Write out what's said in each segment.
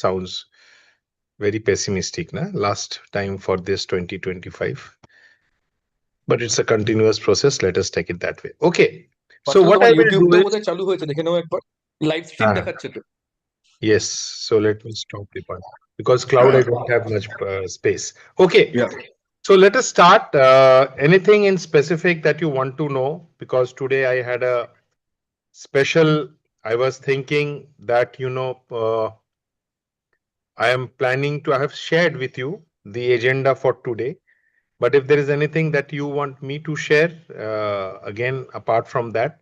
sounds very pessimistic, na? Last time for this 2025. But it's a continuous process. Let us take it that way. Okay. So Partha, what I তোমার will do ইউটিউবটাও is, বোধহয় চালু হয়েছে, দেখে নাও একবার, live stream ah, দেখাচ্ছে তো। yes. So let me stop the part because cloud I don't have much space. Okay. Yeah. So let us start. Anything in specific that you want to know? Because today I had a special. I was thinking that I am planning to. I have shared with you the agenda for today. But if there is anything that you want me to share, again, apart from that,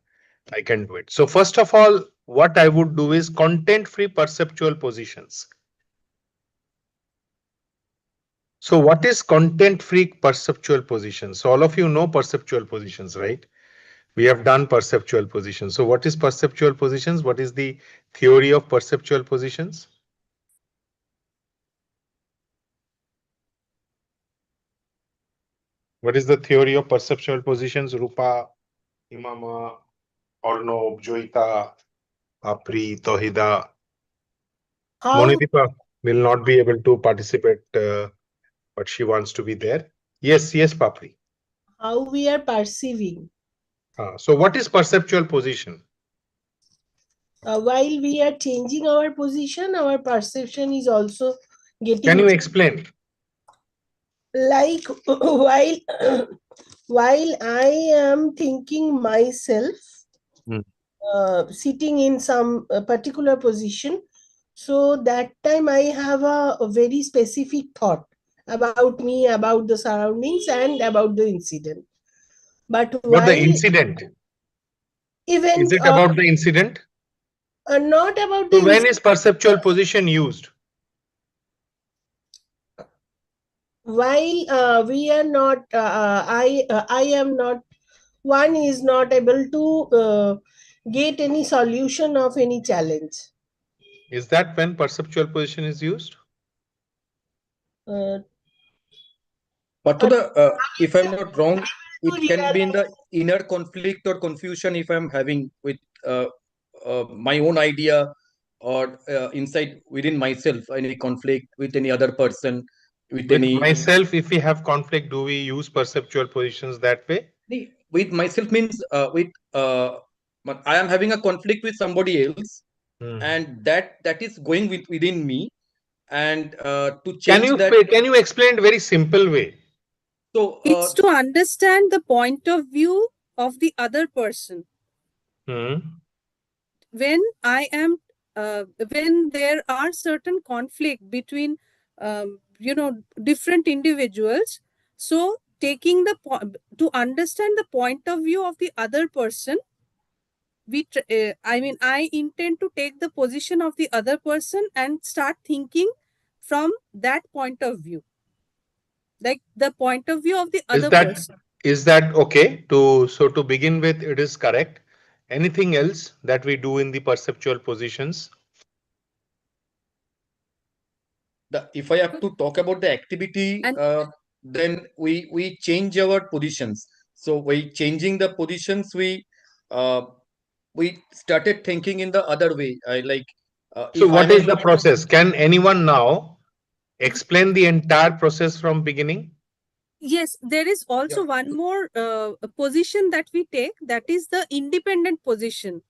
I can do it. So first of all, what I would do is content-free perceptual positions. So what is content-free perceptual positions? So all of you know perceptual positions, right? We have done perceptual positions. So what is perceptual positions? What is the theory of perceptual positions? What is the theory of perceptual positions? Rupa, Imama, Arnob, Joita, Apri, Tohida. How, Monideepa will not be able to participate, but she wants to be there. Yes, yes, Papri. how we are perceiving. So what is perceptual position? While we are changing our position, our perception is also getting. Can you explain? Like while while I am thinking myself, sitting in some particular position, so that time I have a very specific thought about me, about the surroundings, and about the incident. But What the while incident? even Is it about the incident? not about So the when is perceptual position used? while we are not I am not, one is not able to get any solution of any challenge. Is that when perceptual position is used? Partha, if I'm not wrong, it can be in the inner conflict or confusion if I'm having with my own idea, or inside within myself, any conflict with any other person, with With any myself, if we have conflict, do we use perceptual positions that way? with myself means but I am having a conflict with somebody else, and that is going within me, and to change that. Can you explain in very simple way? So it's to understand the point of view of the other person. When I am when there are certain conflict between different individuals, so taking the to understand the point of view of the other person, I intend to take the position of the other person and start thinking from that point of view, like the point of view of the other person. Is that okay? So to begin with, it is correct. Anything else that we do in the perceptual positions? If I have to talk about the activity, then we change our positions. So by changing the positions, we started thinking in the other way. So what is the process? Can anyone now explain the entire process from beginning? Yes, there is also one more position that we take, that is the independent position.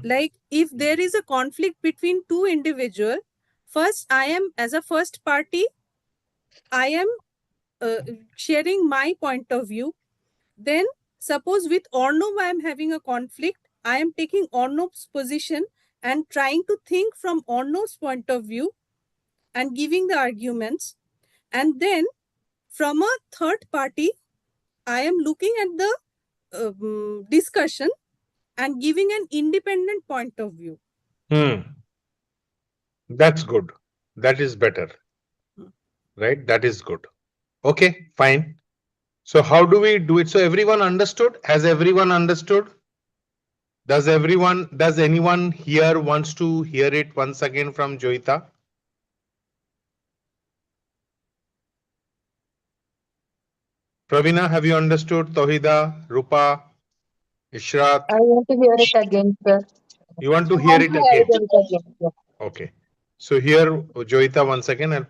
Like if there is a conflict between two individuals, first I am, as a first party, I am sharing my point of view. Then suppose with Arnob I am having a conflict, I am taking Arnob's position and trying to think from Arnob's point of view and giving the arguments. And then from a third party, I am looking at the discussion and giving an independent point of view. That's good. That is better. Right? That is good. Okay, fine. So how do we do it? So everyone understood? Has everyone understood? Does anyone here wants to hear it once again from Joita? Pravina, have you understood? Tohida, Rupa, Ishrat? I want to hear it again, sir. You want to hear it again? Yeah. Okay. So here, Joita, once again, I'll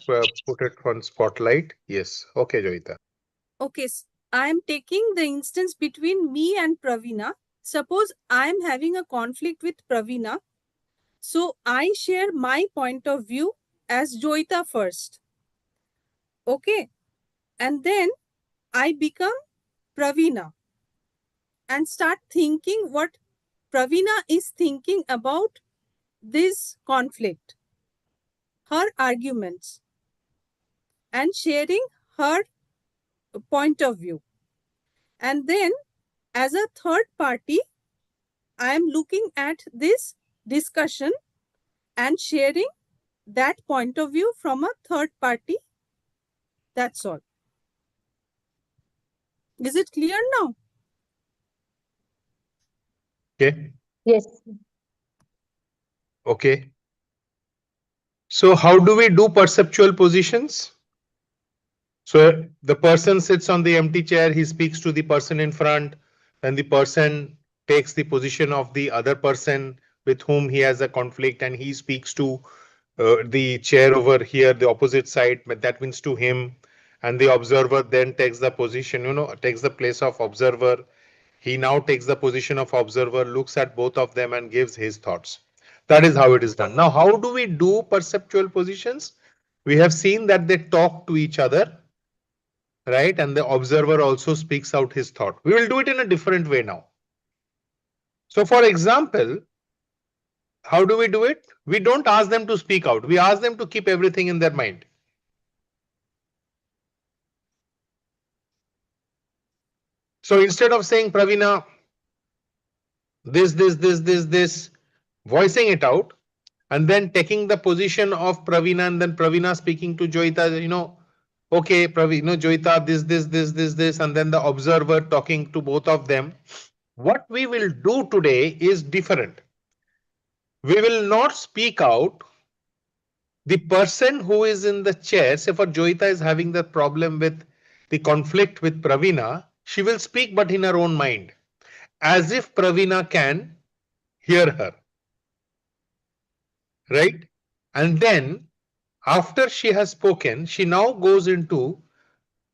put it on spotlight. Yes. Okay, Joita. Okay, I am taking the instance between me and Pravina. Suppose I am having a conflict with Pravina. So I share my point of view as Joita first. Okay. And then I become Pravina and start thinking what Pravina is thinking about this conflict, her arguments, and sharing her point of view. And then, as a third party, I am looking at this discussion and sharing that point of view from a third party. That's all. Is it clear now? Okay. Yes. Okay. So how do we do perceptual positions? So the person sits on the empty chair, he speaks to the person in front, and the person takes the position of the other person with whom he has a conflict, and he speaks to the chair over here, the opposite side, but that means to him, and the observer then takes the position, takes the place of observer. He now takes the position of observer, looks at both of them and gives his thoughts. That is how it is done. Now, how do we do perceptual positions? We have seen that they talk to each other, right? And the observer also speaks out his thought. We will do it in a different way now. So, for example, how do we do it? We don't ask them to speak out. We ask them to keep everything in their mind. So instead of saying, Pravina, this, voicing it out, and then taking the position of Pravina, and then Pravina speaking to Joita, okay, Pravina, Joita, this, and then the observer talking to both of them. What we will do today is different. We will not speak out. The person who is in the chair, say for Joita is having the problem with the conflict with Pravina, she will speak but in her own mind, as if Pravina can hear her, right? And then after she has spoken, she now goes into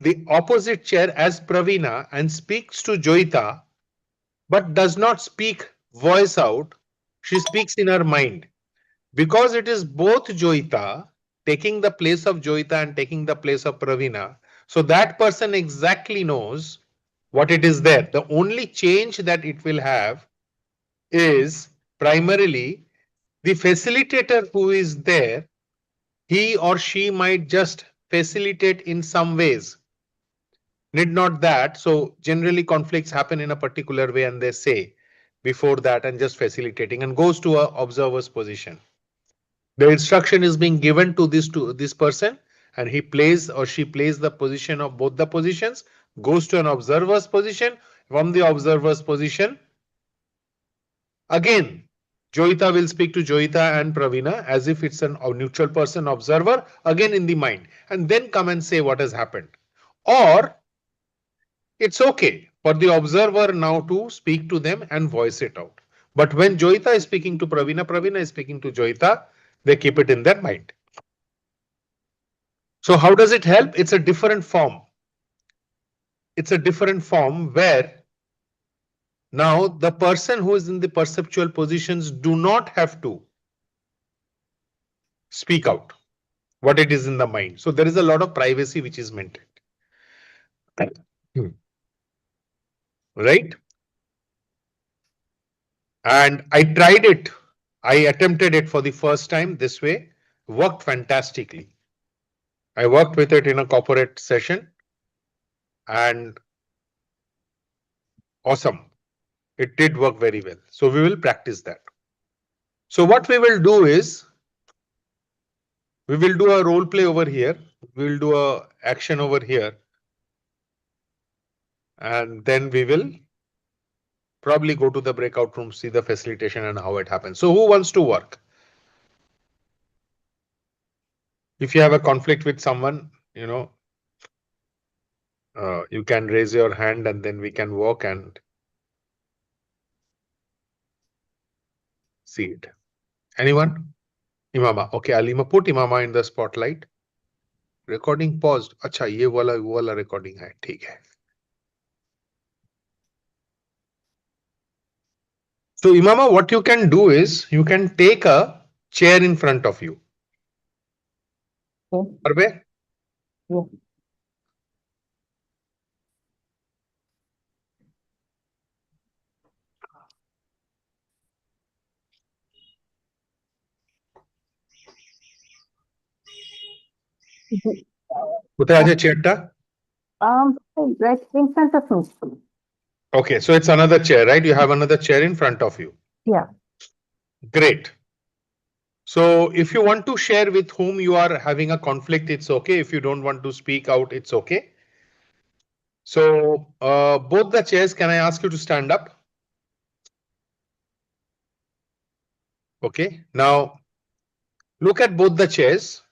the opposite chair as Pravina and speaks to Joita, but does not speak voice out. She speaks in her mind. Because it is both Joita taking the place of Joita and taking the place of Pravina, so that person exactly knows what it is there. The only change that it will have is primarily the facilitator who is there, he or she might just facilitate in some ways. Need not that. So generally conflicts happen in a particular way and they say before that and just facilitating and goes to a observer's position. The instruction is being given to this person and he plays or she plays the position of both the positions, goes to an observer's position. From the observer's position, again, Joita will speak to Joita and Pravina as if it's a neutral person observer, again in the mind, and then come and say what has happened. Or it's okay for the observer now to speak to them and voice it out. But when Joita is speaking to Pravina, Pravina is speaking to Joita, they keep it in their mind. So how does it help? It's a different form. It's a different form where now the person who is in the perceptual positions do not have to speak out what it is in the mind. So there is a lot of privacy which is maintained. Right? And I tried it. I attempted it for the first time this way. Worked fantastically. I worked with it in a corporate session and awesome. It did work very well. So we will practice that. So what we will do is we will do a role play over here. We will do a action over here. And then we will probably go to the breakout room, see the facilitation and how it happens. So who wants to work? If you have a conflict with someone, you can raise your hand and then we can walk and see it. Anyone? Imama. Okay, I'll put Imama in the spotlight. Recording paused. अच्छा ये वाला recording है. ठीक है. So Imama, what you can do is you can take a chair in front of you. Arbe? Yeah. কোথায় আছে চেয়ারটা? Right in front of me. Okay, so it's another chair, right? You have another chair in front of you. Yeah. Great. So if you want to share with whom you are having a conflict, it's okay. If you don't want to speak out, it's okay. So both the chairs, can I ask you to stand up? Okay, now look at both the chairs.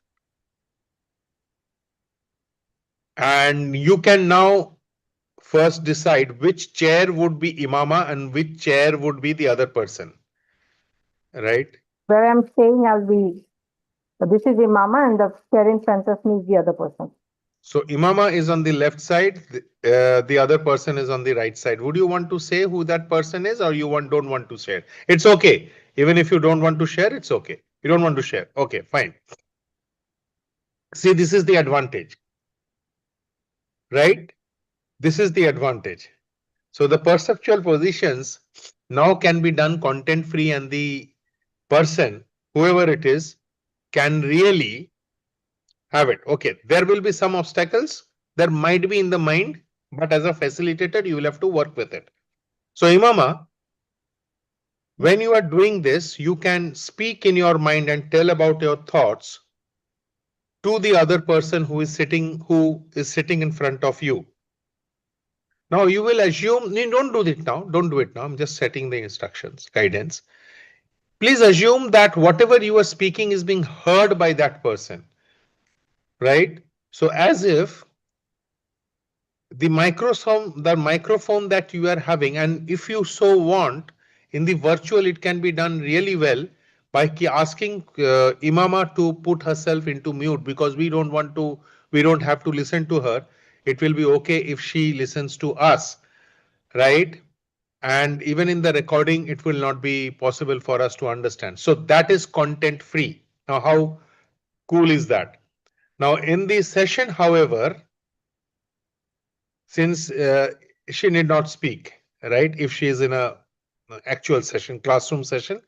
And you can now first decide which chair would be Imama and which chair would be the other person. Right? Where I'm staying, I'll be. This is Imama, and the chair in front of me is the other person. So Imama is on the left side, the other person is on the right side. Would you want to say who that person is, or you don't want to share? It's okay. Even if you don't want to share, it's okay. You don't want to share. Okay, fine. See, this is the advantage. Right? This is the advantage. So the perceptual positions now can be done content free, and the person, whoever it is, can really have it. Okay, there will be some obstacles. There might be in the mind, but as a facilitator, you will have to work with it. So Imama, when you are doing this, you can speak in your mind and tell about your thoughts to the other person who is sitting in front of you. Now you will assume, don't do it now. Don't do it now. I'm just setting the instructions, guidance. Please assume that whatever you are speaking is being heard by that person. Right? So as if the microphone that you are having, and if you so want, in the virtual, it can be done really well by asking Imama to put herself into mute, because we don't have to listen to her. It will be okay if she listens to us, right? And even in the recording, it will not be possible for us to understand. So that is content free. Now, how cool is that? Now, in the session, however, since she need not speak, right? If she is in a actual session, classroom session,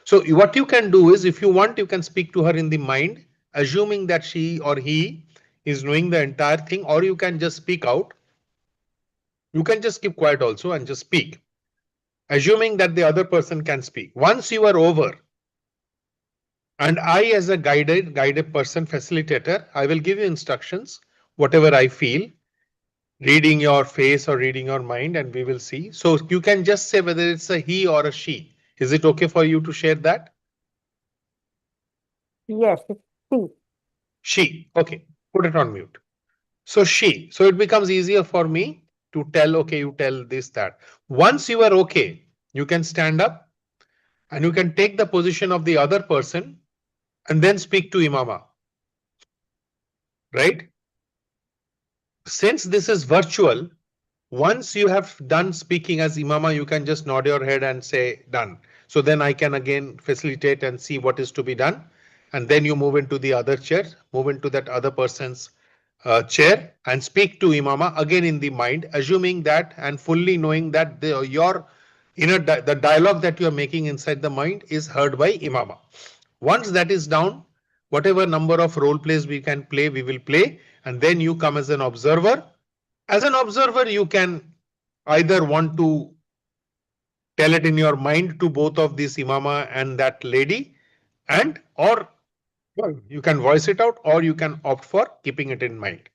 so what you can do is, if you want, you can speak to her in the mind, assuming that she or he is knowing the entire thing, or you can just speak out. You can just keep quiet also and just speak, assuming that the other person can speak. Once you are over, and I, as a guided person, facilitator, I will give you instructions, whatever I feel, reading your face or reading your mind, and we will see. So you can just say whether it's a he or a she. Is it okay for you to share that? Yes, it's she. She. Okay, put it on mute. So she. So it becomes easier for me to tell, okay, you tell this, that. Once you are okay, you can stand up and you can take the position of the other person and then speak to Imama. Right? Since this is virtual, once you have done speaking as Imama, you can just nod your head and say done. So then I can again facilitate and see what is to be done. And then you move into the other chair, move into that other person's chair and speak to Imama again in the mind, assuming that and fully knowing that your the dialogue that you are making inside the mind is heard by Imama. Once that is down, whatever number of role plays we can play, we will play. And then you come as an observer. As an observer, you can either want to tell it in your mind to both of these Imama and that lady, and or well, you can voice it out, or you can opt for keeping it in mind.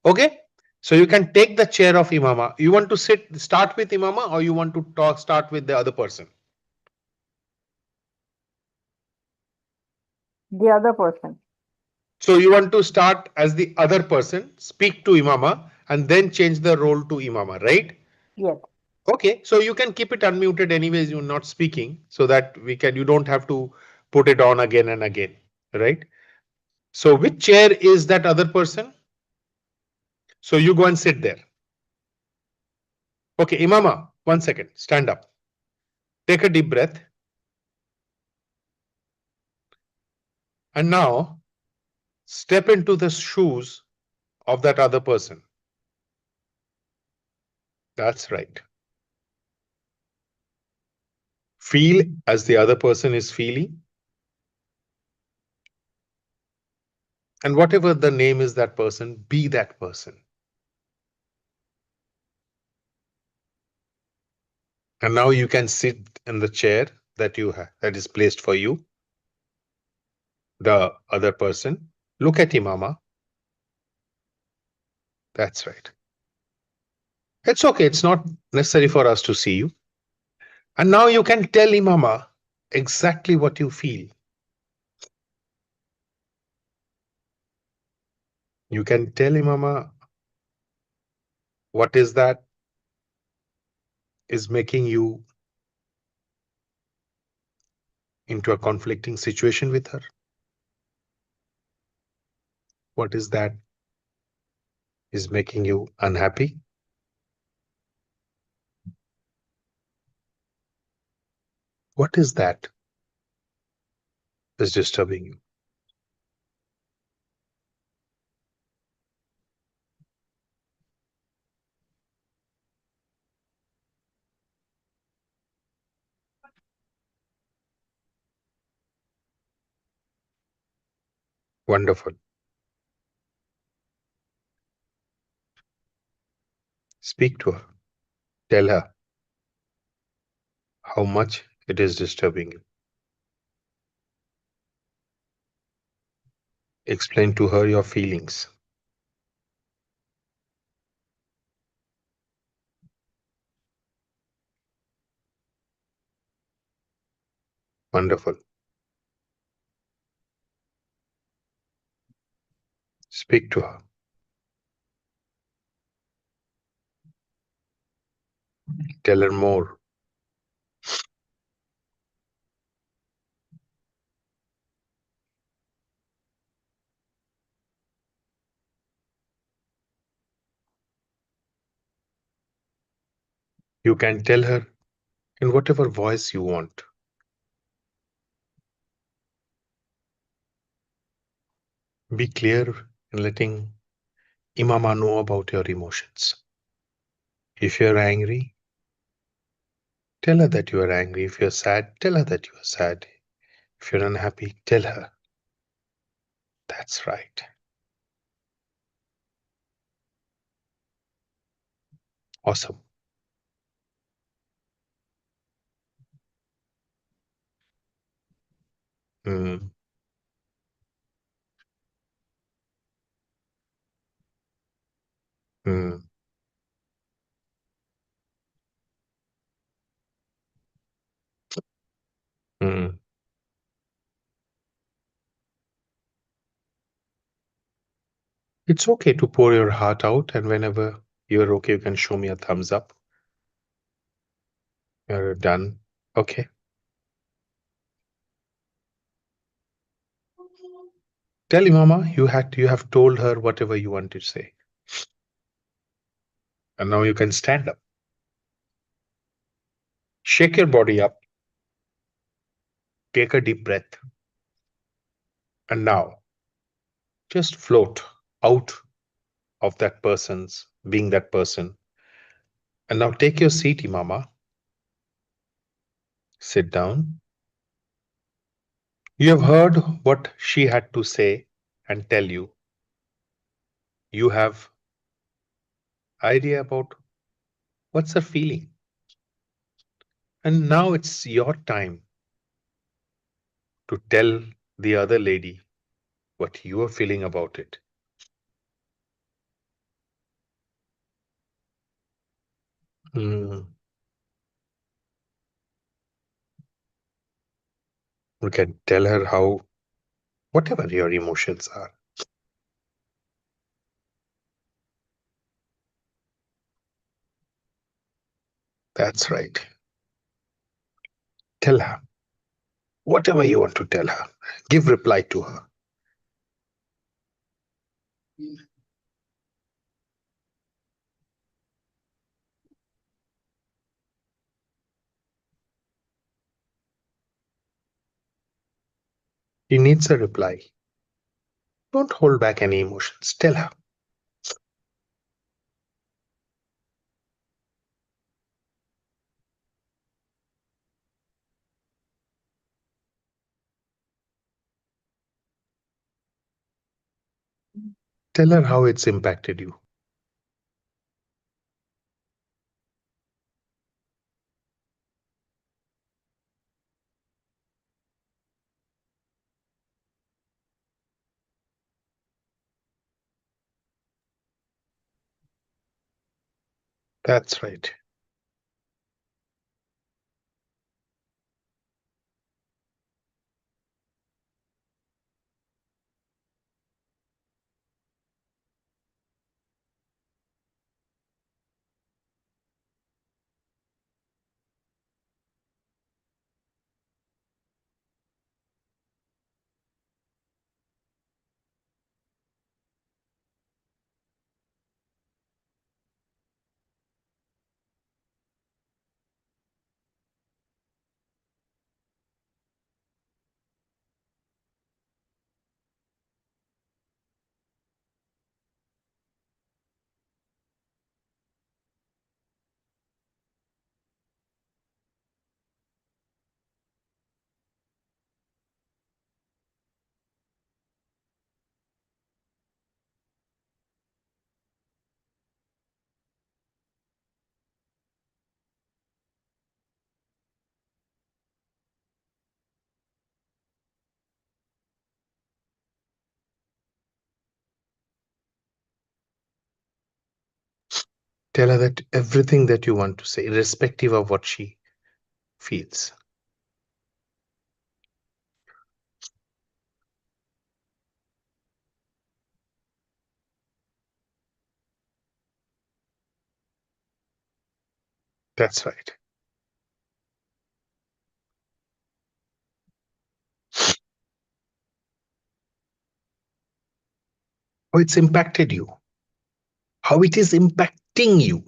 Okay, so you can take the chair of Imama. You want to start with Imama, or you want to start with the other person? The other person. So you want to start as the other person, speak to Imama, and then change the role to Imama, right? Yes. Okay, so you can keep it unmuted anyways, you're not speaking, so that you don't have to put it on again and again, right? So which chair is that other person? So you go and sit there. Okay, Imama, 1 second, stand up. Take a deep breath. And now step into the shoes of that other person. That's right. Feel as the other person is feeling. And whatever the name is that person, be that person. And now you can sit in the chair that you have, that is placed for you. The other person. Look at Imama. That's right. It's okay. It's not necessary for us to see you. And now you can tell Imama exactly what you feel. You can tell Imama what is that is making you into a conflicting situation with her. What is that is making you unhappy? What is that is disturbing you? Wonderful. Speak to her. Tell her how much it is disturbing you. Explain to her your feelings. Wonderful. Speak to her. Tell her more. You can tell her in whatever voice you want. Be clear in letting Imama know about your emotions. If you're angry, tell her that you are angry. If you're sad, tell her that you are sad. If you're unhappy, tell her. That's right. Awesome. Mm, mm, mm. It's okay to pour your heart out, and whenever you're okay, you can show me a thumbs up. You're done. Okay. Tell Imama you have told her whatever you want to say. And now you can stand up. Shake your body up. Take a deep breath. And now just float out of that person's being that person. And now take your seat, Imama. Sit down. You have heard what she had to say and tell you. You have idea about what's her feeling. And now it's your time to tell the other lady what you are feeling about it. Mm. You can tell her how, whatever your emotions are. That's right. Tell her. Whatever you want to tell her, give reply to her. She needs a reply. Don't hold back any emotions. Tell her. Tell her how it's impacted you. That's right. Tell her that everything that you want to say, irrespective of what she feels. That's right. How it's impacted you. How it is impacting you.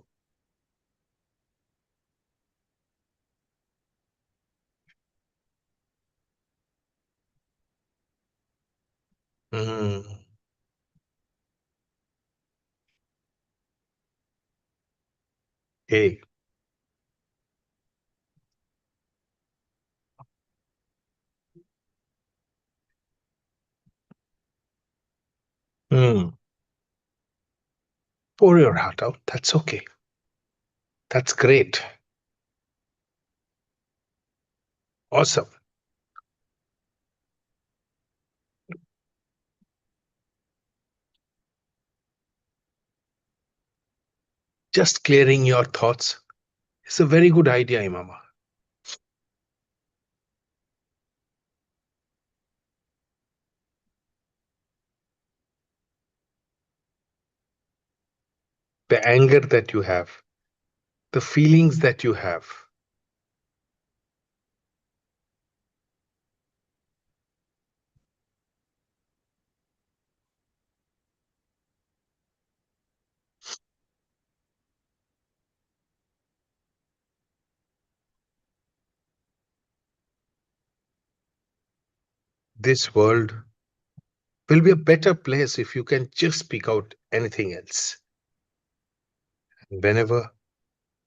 Mm. Hey. Mm. Pour your heart out. That's okay. That's great. Awesome. Just clearing your thoughts is a very good idea, Imama. The anger that you have, the feelings that you have, this world will be a better place if you can just speak out anything else. And whenever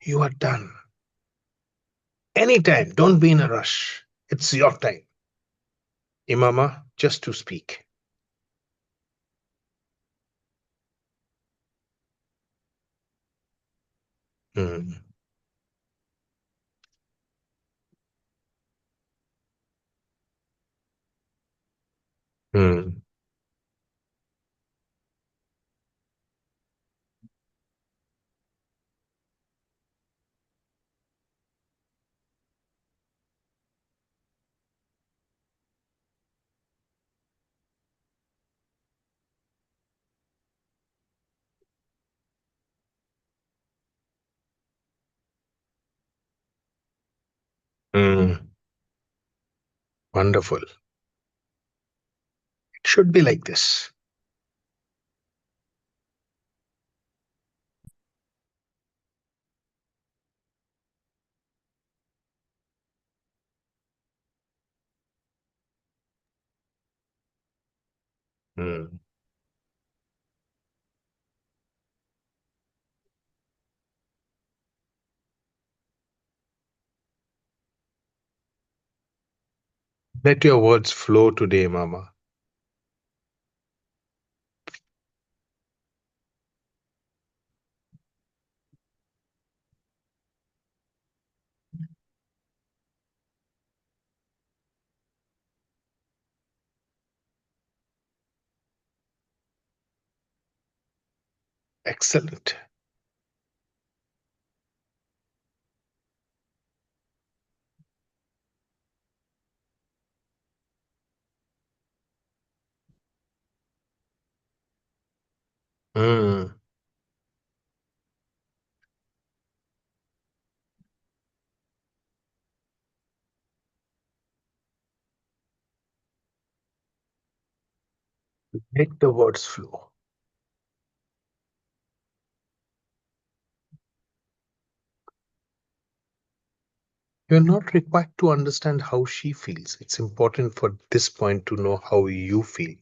you are done, anytime, don't be in a rush. It's your time, Imama, just to speak. Mm. Mm. Mm. Wonderful. It should be like this. Hmm. Let your words flow today, Mama. Excellent. Hmm. Let the words flow. You're not required to understand how she feels. It's important for this point to know how you feel.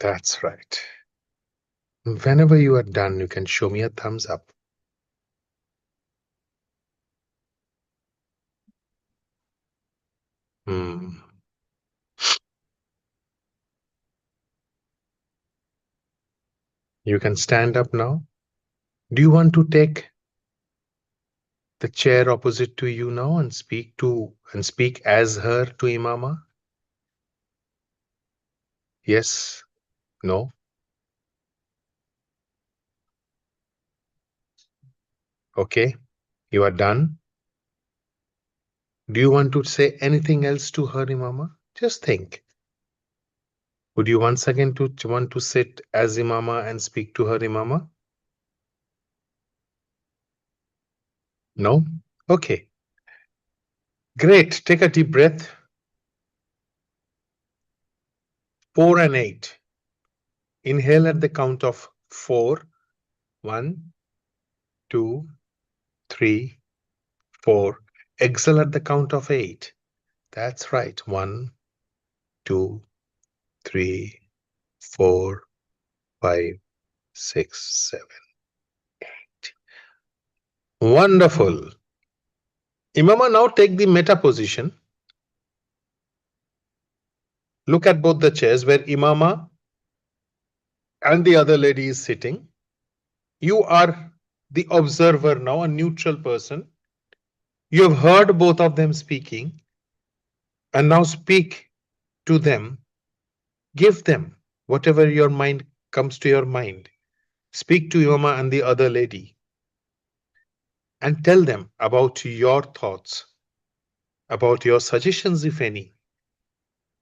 That's right. Whenever you are done, you can show me a thumbs up. Hmm. You can stand up now. Do you want to take the chair opposite to you now and speak as her to Imama? Yes? No? Okay. You are done. Do you want to say anything else to her, Imama? Just think. Would you once again want to sit as Imama and speak to her, Imama? No? Okay. Great. Take a deep breath. 4 and 8. Inhale at the count of 4. 1, 2, 3, 4. Exhale at the count of 8. That's right. 1, 2, 3, 4, 5, 6, 7, 8. Wonderful. Imama, now take the metta position. Look at both the chairs where Imama and the other lady is sitting. You are the observer now, a neutral person. You have heard both of them speaking, and now speak to them. Give them whatever your mind comes to your mind. Speak to Imama and the other lady and tell them about your thoughts, about your suggestions, if any,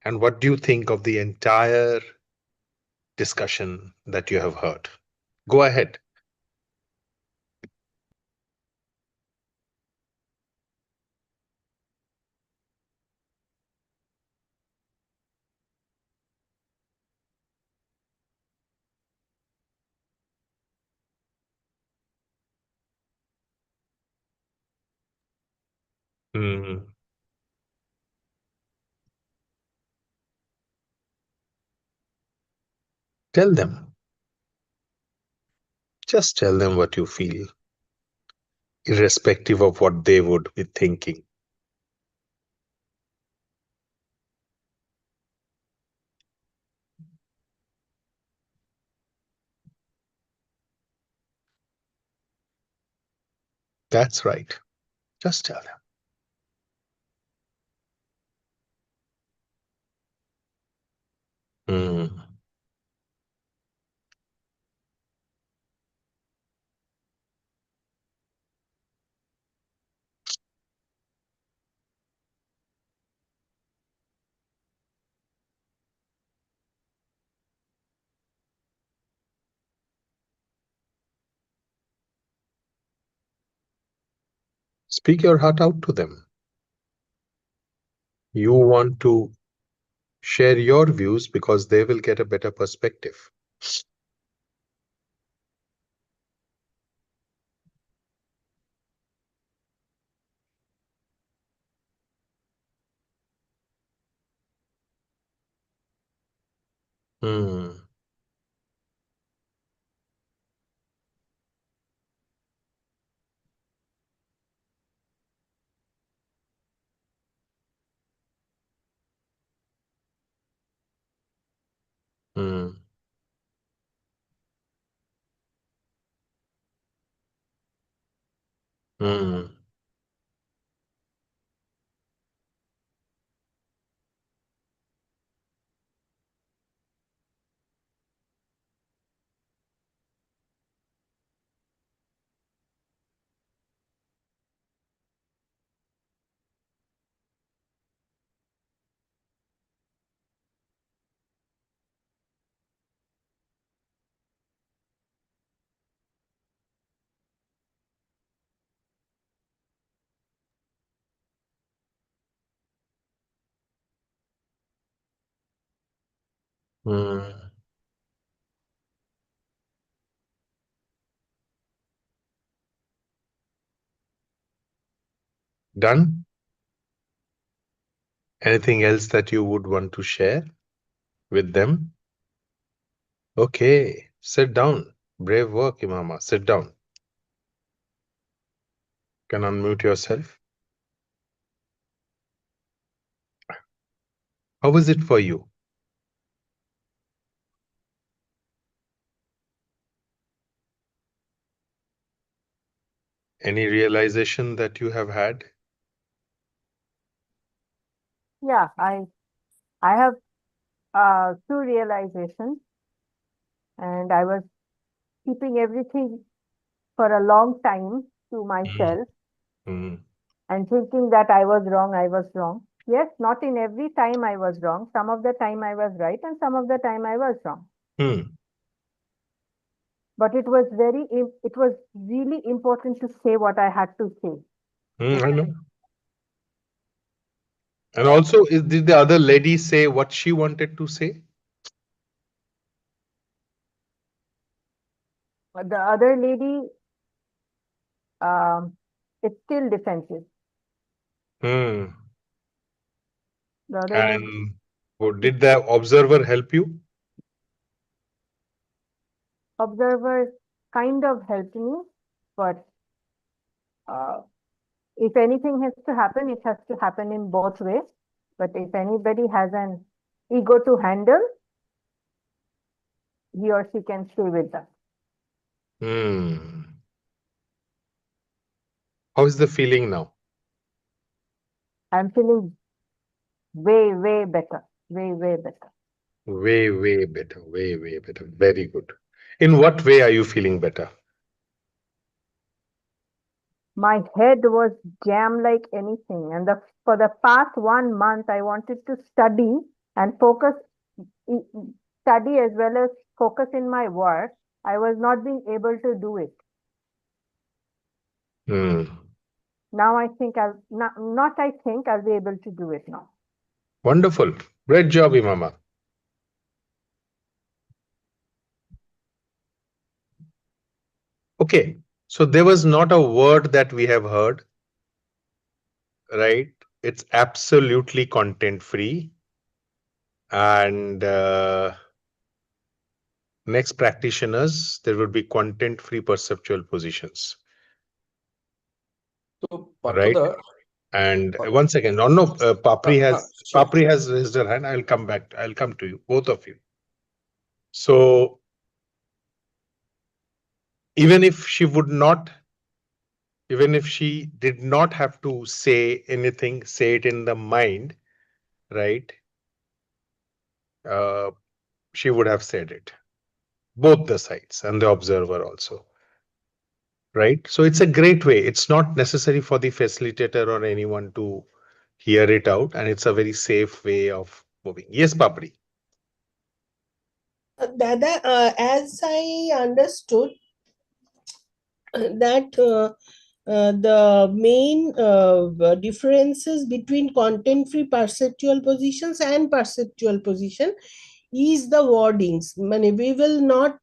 and what do you think of the entire discussion that you have heard. Go ahead. Mm. Tell them. Just tell them what you feel, irrespective of what they would be thinking. That's right. Just tell them. Mm. Speak your heart out to them. You want to share your views because they will get a better perspective. Hmm. Hmm. Hmm. Hmm. Done? Anything else that you would want to share with them? Okay, sit down. Brave work, Imama. Sit down. Can unmute yourself. How was it for you? Any realization that you have had? Yeah, I have two realizations, and I was keeping everything for a long time to myself Hmm. and thinking that I was wrong, I was wrong. Yes, not in every time I was wrong. Some of the time I was right, and some of the time I was wrong. Hmm. But it was it was really important to say what I had to say. I know. And also, did the other lady say what she wanted to say? But the other lady, it's still defensive. Hmm. The other lady, And did the observer help you? observer kind of helped me, but uh, if anything has to happen, it has to happen in both ways. But if anybody has an ego to handle, he or she can stay with that. Hmm. How is the feeling now? I'm feeling way, way better. Way, way better. Way, way better. Way, way better. Very good. In what way are you feeling better? My head was jammed like anything. And for the past 1 month, I wanted to study and focus, study as well as focus in my work. I was not being able to do it. Hmm. Now I think not I think I'll be able to do it now. Wonderful. Great job, Imama. Okay. So there was not a word that we have heard, right? It's absolutely content free. And next practitioners, there would be content free perceptual positions, So, right? Partha, And one second. No, no, sure. Papri has raised her hand. I'll come back. I'll come to you, both of you. So even if she would not, even if she did not have to say anything, say it in the mind, right? Uh, she would have said it, both the sides and the observer also, right? So it's a great way. It's not necessary for the facilitator or anyone to hear it out, and it's a very safe way of moving. Yes, Papri. Dada, as I understood that the main differences between content-free perceptual positions and perceptual position is the wordings. We will not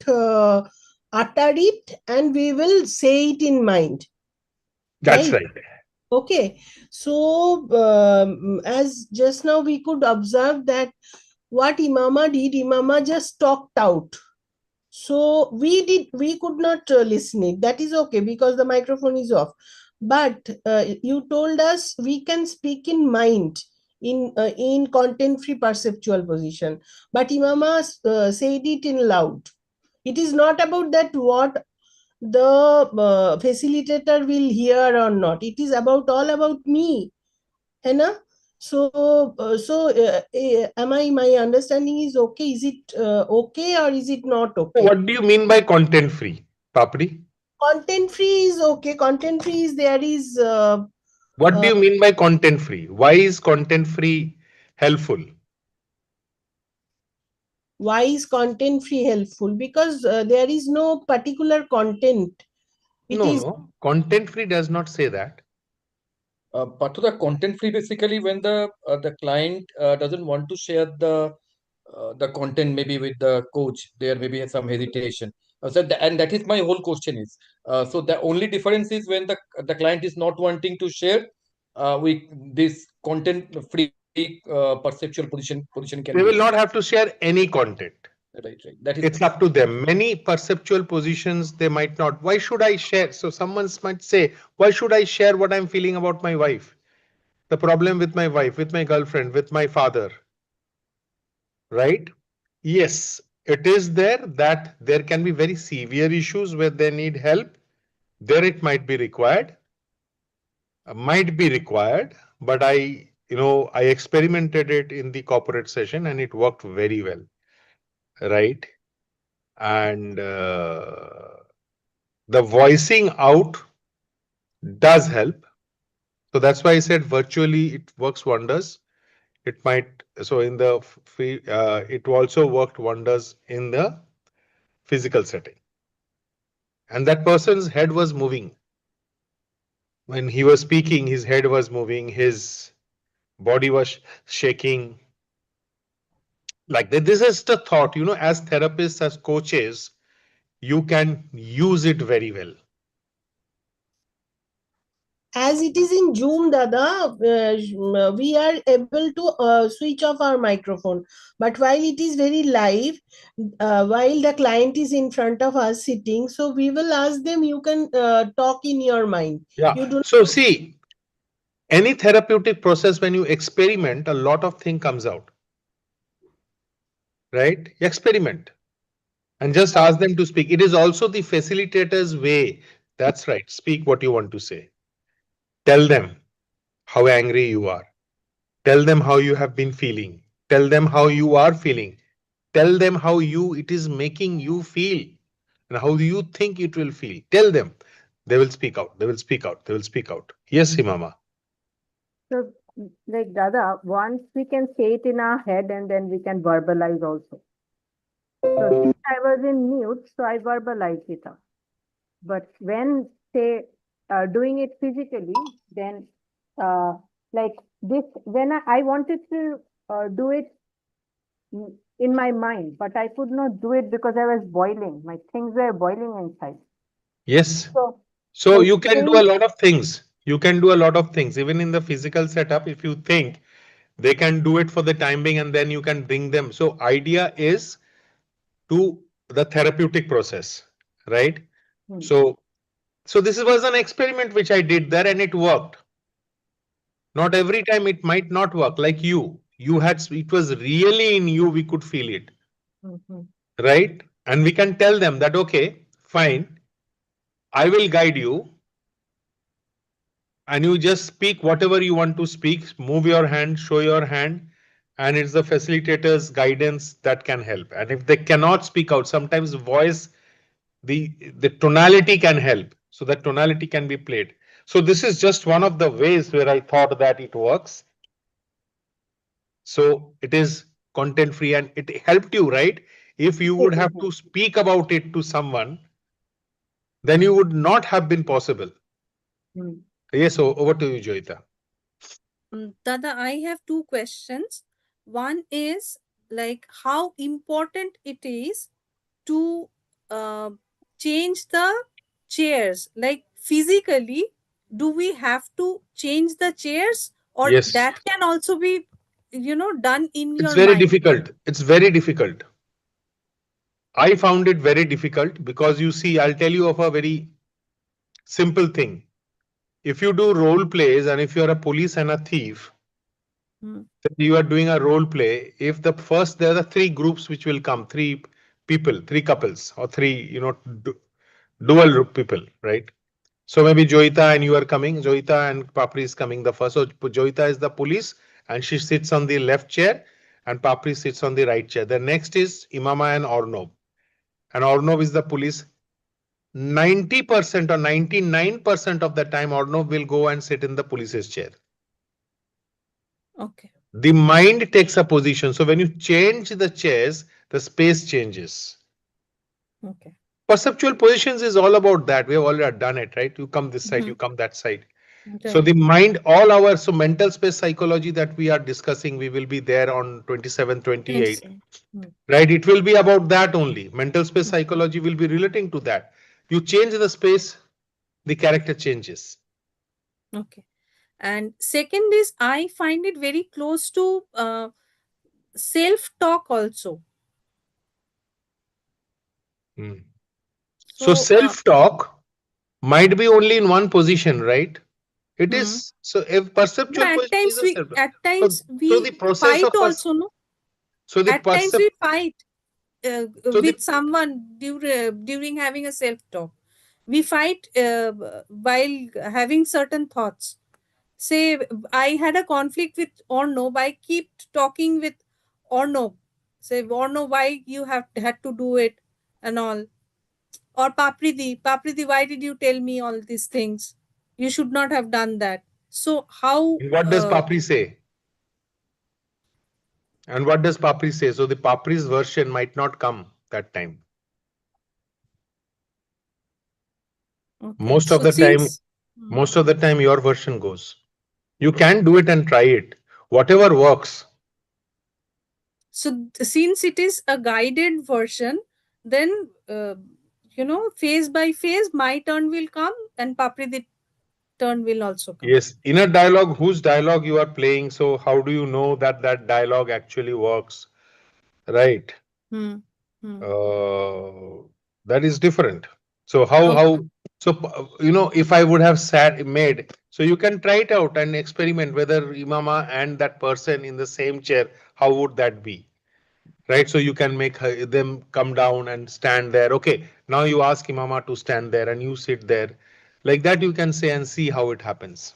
utter it and we will say it in mind. That's right. Okay. So, as just now we could observe that what Imama did, Imama just talked out. So we could not listen it. That is okay because the microphone is off. But you told us we can speak in mind in content-free perceptual position. But Imama said it in loud. It is not about that what the facilitator will hear or not. It is about all about me. है ना? Am I, my understanding is okay? Is it okay or is it not okay? What do you mean by content free, Papri? Content free is okay. Content free is there is. What do you mean by content free? Why is content free helpful? Why is content free helpful? Because there is no particular content. No. Content free does not say that. But to the content free, basically, when the client doesn't want to share the content maybe with the coach, there may be some hesitation. And that is my whole question is. So the only difference is when the client is not wanting to share, we this content free perceptual position can They be will used. not have to share any content. Right. That is. It's up to them. Many perceptual positions they might not. Why should I share? So someone might say, why should I share what I'm feeling about my wife? The problem with my wife, with my girlfriend, with my father, right? Yes, it is there that there can be very severe issues where they need help. There it might be required, but I experimented it in the corporate session and it worked very well, right? And the voicing out does help. So that's why I said virtually it works wonders. It might, so in the it also worked wonders in the physical setting. And that person's head was moving. When he was speaking, his head was moving, his body was shaking. Like that. This is the thought, as therapists, as coaches, you can use it very well. As it is in Zoom, Dada, we are able to switch off our microphone. But while it is very live, while the client is in front of us sitting, so we will ask them, you can talk in your mind. Yeah. You do So see, any therapeutic process, when you experiment, a lot of thing comes out. Right? Experiment. And just ask them to speak. It is also the facilitator's way. That's right. Speak what you want to say. Tell them how angry you are. Tell them how you have been feeling. Tell them how you are feeling. Tell them how it is making you feel and how do you think it will feel. Tell them. They will speak out. They will speak out. They will speak out. Yes, Himama. So, like Dada, once we can say it in our head and then we can verbalize also. So since I was in mute, so I verbalized it out. But when say doing it physically, then like this, when I wanted to do it in my mind, but I could not do it because I was boiling. My things were boiling inside. Yes. So So like you can do a saying, lot of things. You can do a lot of things. Even in the physical setup, if you think they can do it for the time being and then you can bring them. So idea is to the therapeutic process, right? So this was an experiment which I did there and it worked. Not every time it might not work. Like it was really in you, we could feel it, right? And we can tell them that, okay, fine, I will guide you and you just speak whatever you want to speak, move your hand, show your hand, and it's the facilitator's guidance that can help. And if they cannot speak out, sometimes voice, the tonality can help. So that tonality can be played. So this is just one of the ways where I thought that it works. So it is content free and it helped you, right? If you would have to speak about it to someone, then you would not have been possible. Yes, over to you, Joyita. Dada, I have two questions. One is like how important it is to uh, change the chairs. Like physically, do we have to change the chairs, or Yes, that can also be, done in it's your very mind? difficult. It's very difficult. I found it very difficult because you see, I'll tell you of a very simple thing. If you do role plays and if you're a police and a thief, Hmm. then you are doing a role play. If the first, there are three groups which will come, three people, three couples, or three, dual people, right? So maybe Joita and you are coming, Joita and Papri is coming the first. So Joita is the police and she sits on the left chair and Papri sits on the right chair. The next is Imama and Ornob. And Ornob is the police. 90% or 99% of the time, Ornob will go and sit in the police's chair. Okay. The mind takes a position. So when you change the chairs, the space changes. Okay. Perceptual positions is all about that. We have already done it, right? You come this side, you come that side. So Right. the mind, all our mental space psychology that we are discussing, we will be there on 27, 28, 27. Hmm. right? It will be about that only. Mental space psychology will be relating to that. You change the space, the character changes. Okay. And second is, I find it very close to self-talk also. So So, self-talk might be only in one position, right? It hmm. is so if perceptual No, position is a self. at So, times so we the process fight of also, no? so the At times percep we fight so the with someone during having a self-talk. We fight while having certain thoughts. Say, I had a conflict with Orno. I keep talking with Orno. Say, Orno, why you have had to do it and all. Or Papridi, why did you tell me all these things? You should not have done that. So how? what does Papri say? And what does Papri say? So the Papri's version might not come that time. Okay. Most of So the time, since most of the time your version goes. You can do it and try it. Whatever works. so since it is a guided version, then phase by phase, my turn will come and Papridi turn will also come. Yes, inner dialogue, whose dialogue you are playing. So how do you know that that dialogue actually works? Right. Hmm. Hmm. That is different. So Okay. if I would have sat made, so you can try it out and experiment whether Imama and that person in the same chair, how would that be? Right. So you can make them come down and stand there. Okay. Now you ask Imama to stand there and you sit there. Like that you can say and see how it happens.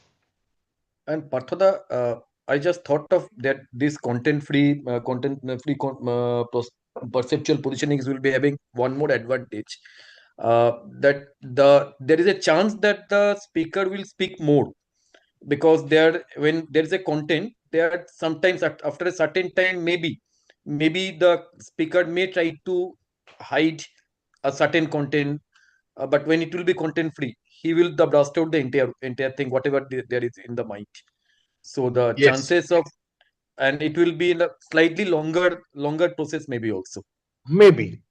And Partha, I just thought of that this perceptual positionings will be having one more advantage. That there is a chance that the speaker will speak more, because there when there is a content there sometimes after a certain time, maybe the speaker may try to hide a certain content, but when it will be content free, he will the blast out the entire thing, whatever there is in the mind. So the Yes. chances of, and it will be in a slightly longer process maybe also. Maybe.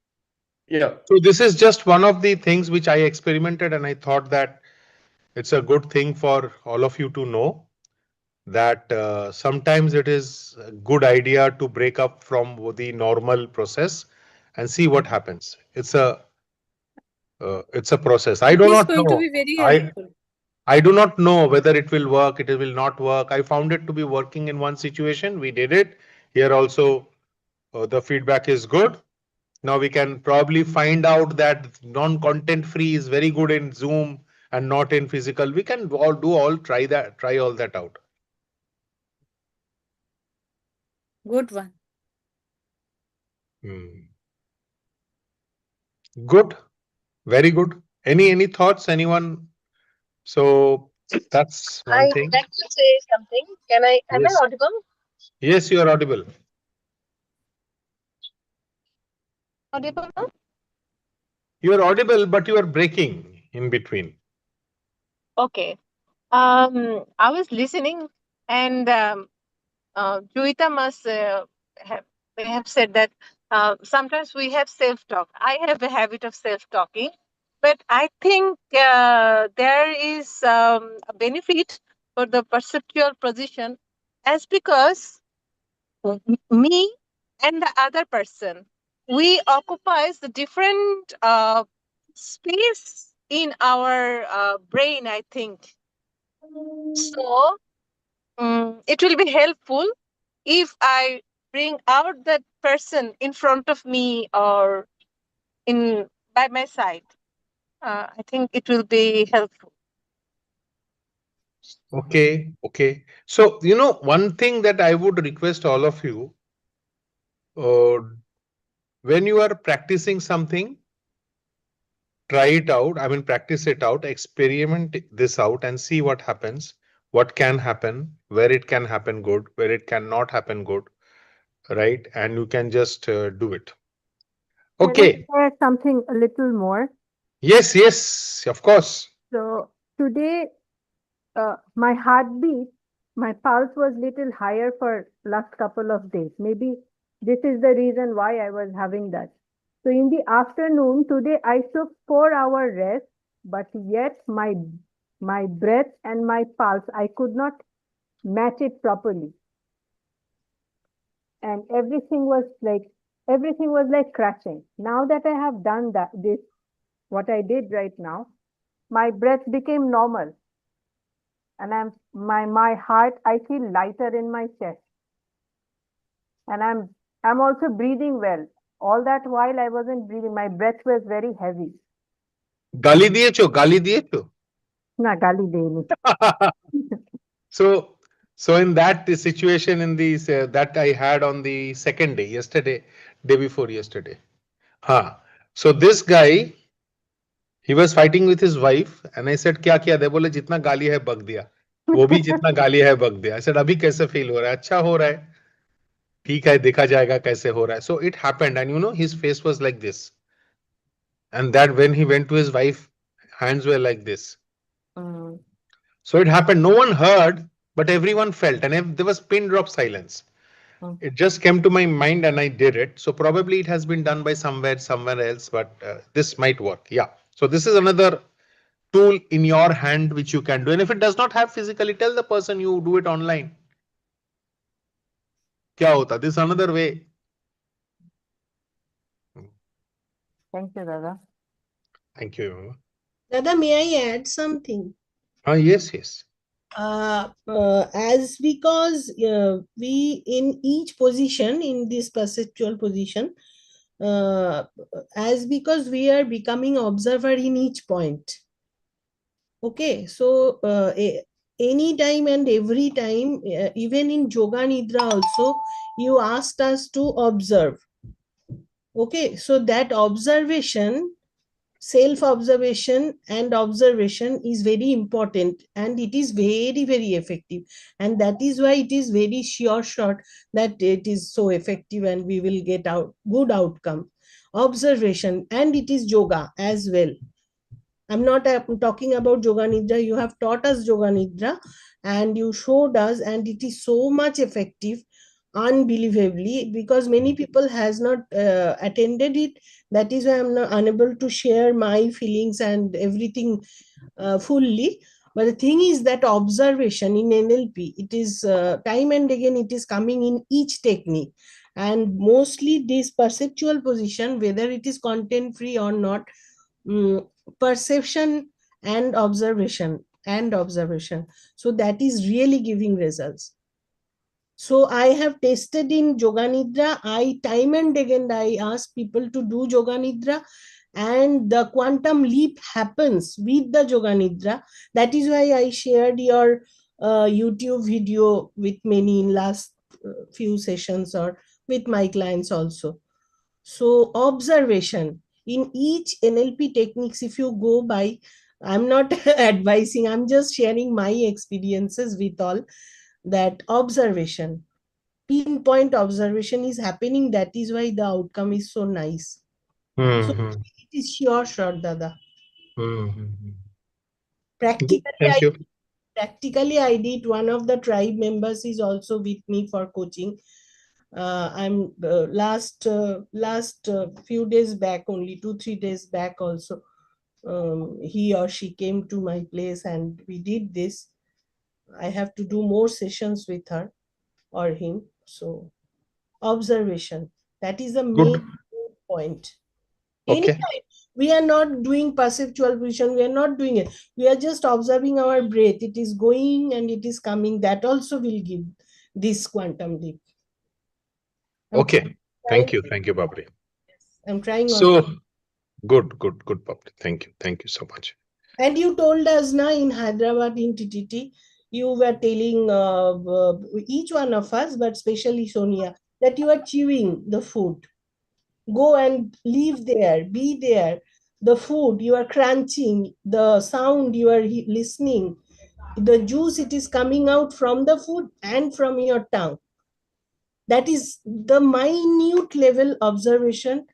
Yeah. So this is just one of the things which I experimented and I thought that it's a good thing for all of you to know that sometimes it is a good idea to break up from the normal process and see what happens. It's a process. I It do is not going to know. be very I helpful. I do not know whether it will work, it will not work. I found it to be working in one situation. We did it. Here also, the feedback is good. Now we can probably find out that non-content free is very good in Zoom and not in physical. We can try all that out. Good one. Hmm. Good, very good. Any thoughts? Anyone? So that's one I'd thing. like to say something. Am I Yes, audible? yes, you are audible. Audible now? You are audible, but you are breaking in between. Okay. I was listening, and Juita must may have said that sometimes we have self talk. I have a habit of self talking, but I think there is a benefit for the perceptual position, as because me and the other person, we occupies the different space in our brain, I think. So it will be helpful if I bring out that person in front of me or in by my side. I think it will be helpful. Okay, okay. So, one thing that I would request all of you, uh, when you are practicing something, try it out. I mean, practice it out, experiment this out and see what happens, what can happen, where it can happen good, where it cannot happen good, right? And you can just do it. Can I Okay. share something a little more? Yes, yes, of course. So today, my heartbeat, my pulse was little higher for last couple of days. Maybe this is the reason why I was having that. So in the afternoon today, I took 4 hour rest, but yet my breath and my pulse, I could not match it properly, and everything was like crashing. Now that I have done this, what I did right now, my breath became normal, and my heart, I feel lighter in my chest, and I'm also breathing well. All that while I wasn't breathing, my breath was very heavy. গালি দিয়েছো গালি দিয়েছো Na gali deni. so in that situation, in the that I had on the second day, yesterday, day before yesterday, so this guy, he was fighting with his wife, and I said क्या किया? They बोले जितना गाली है बक दिया, वो भी जितना गाली है बक दिया. I said अभी कैसे फील हो रहा है? अच्छा हो रहा है, ठीक है, देखा जाएगा कैसे हो रहा है. So it happened, and his face was like this, and that when he went to his wife, hands were like this. Mm. So it happened. No one heard, but everyone felt, and there was pin drop silence. Mm. It just came to my mind, and I did it. So probably it has been done by somewhere else, but this might work. Yeah. So this is another tool in your hand which you can do. And if it does not have physically, tell the person you do it online. क्या होता? This is another way. Thank you, Dada. Thank you. Dada, may I add something? Yes, yes. As because we in each position in this perceptual position, as because we are becoming observer in each point. Okay, so any time and every time, even in Yoga Nidra also, you asked us to observe. Okay, so that observation, self-observation and observation is very important, and it is very, very effective. And that is why it is very sure shot that it is so effective and we will get out good outcome. Observation, and it is yoga as well. I'm not talking about Yoga Nidra. You have taught us Yoga Nidra and you showed us, and it is so much effective, unbelievably, because many people has not attended it. That is why I'm not unable to share my feelings and everything fully. But the thing is that observation in NLP, it is time and again, it is coming in each technique. And mostly this perceptual position, whether it is content free or not, mm, perception and observation, so that is really giving results. So I have tested in Yoga Nidra. I time and again I ask people to do Yoga Nidra, and the quantum leap happens with the Yoga Nidra. That is why I shared your YouTube video with many in last few sessions, or with my clients also. So observation in each NLP techniques, if you go by, I'm not advising, I'm just sharing my experiences with all, that observation, pinpoint observation is happening. That is why the outcome is so nice. So Mm-hmm. it is sure, Dada. Mm-hmm. Practically, Thank I you. Practically, I did. One of the tribe members is also with me for coaching. I'm last few days back, only 2 3 days back also, he or she came to my place and we did this. I have to do more sessions with her or him. So observation, that is the Good. main point. Okay. Anytime we are not doing perceptual vision, we are not doing it. We are just observing our breath. It is going and it is coming. That also will give this quantum leap. I'm Okay. trying. Thank you, Babri. I'm trying on. So good, Babri. Thank you so much. And you told us now in Hyderabad in TTT, you were telling each one of us, but especially Sonia, that you are chewing the food. Go and live there, be there. The food you are crunching, the sound you are listening, the juice it is coming out from the food and from your tongue. That is the minute level observation.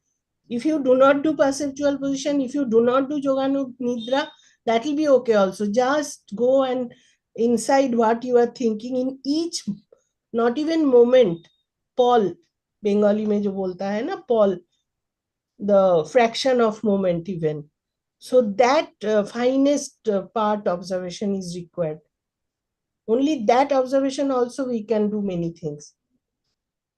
If you do not do perceptual position, if you do not do Joganu Nidra, that will be okay also. Just go and inside what you are thinking in each, not even moment, Paul, Bengali में जो बोलता है ना Paul, the fraction of moment even. So that finest part observation is required. Only that observation also we can do many things.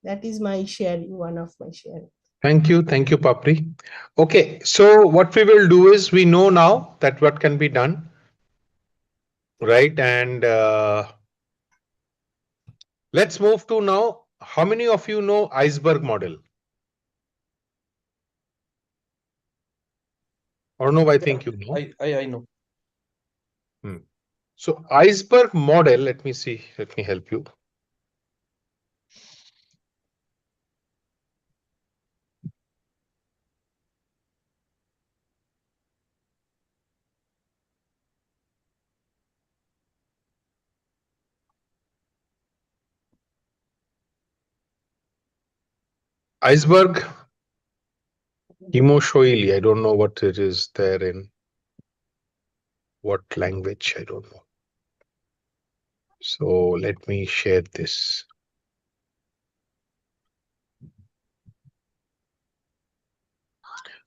That is my sharing, one of my sharing. Thank you, Papri. Okay, so what we will do is we know now that what can be done, right? And let's move to now. How many of you know iceberg model? Or no, I think you know. I know. So iceberg model, let me see, let me help you. Iceberg Hemoshoili, I don't know what it is there in what language, I don't know. So let me share this.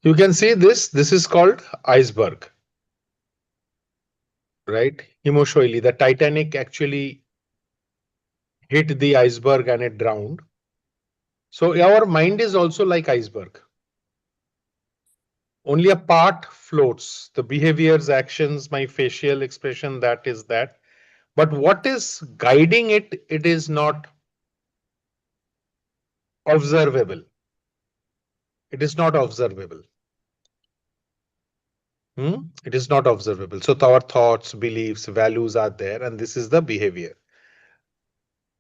You can see this is called iceberg, right? Hemoshoili, the Titanic actually hit the iceberg and it drowned. So our mind is also like iceberg. Only a part floats. The behaviors, actions, my facial expression, that is that. But what is guiding it, it is not observable. It is not observable. It is not observable. So our thoughts, beliefs, values are there, and this is the behavior.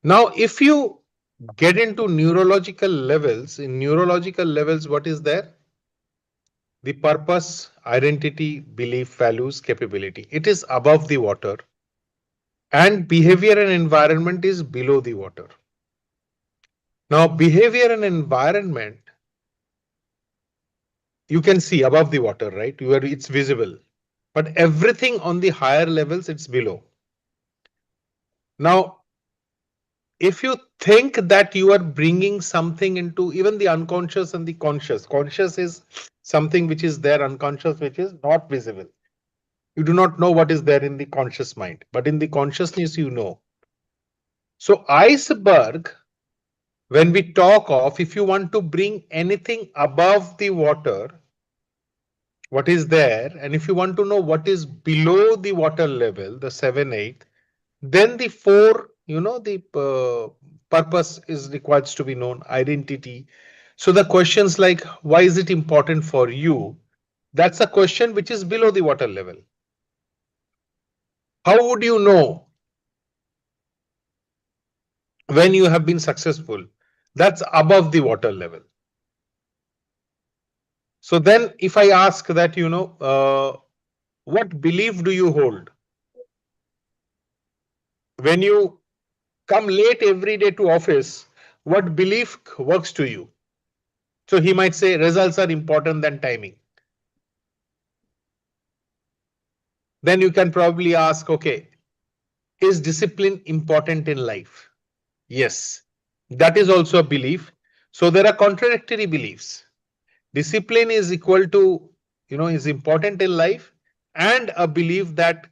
Now, if you get into neurological levels, in neurological levels, what is there? The purpose, identity, belief, values, capability. It is above the water, and behavior and environment is below the water. Now, behavior and environment, you can see above the water, right? It's visible. But everything on the higher levels, it's below. Now, if you think that you are bringing something into even the unconscious and the conscious is something which is there, unconscious, which is not visible. You do not know what is there in the conscious mind, but in the consciousness, you know. So iceberg, when we talk of, if you want to bring anything above the water, what is there, and if you want to know what is below the water level, the 7/8, then the 4, the purpose is required to be known, identity. So the questions like, why is it important for you? That's a question which is below the water level. How would you know when you have been successful? That's above the water level. So then if I ask that, what belief do you hold? When you come late every day to office, what belief works to you? So he might say results are important than timing. Then you can probably ask, okay, Is discipline important in life? Yes, that is also a belief. So there are contradictory beliefs. Discipline is equal to, is important in life, and a belief that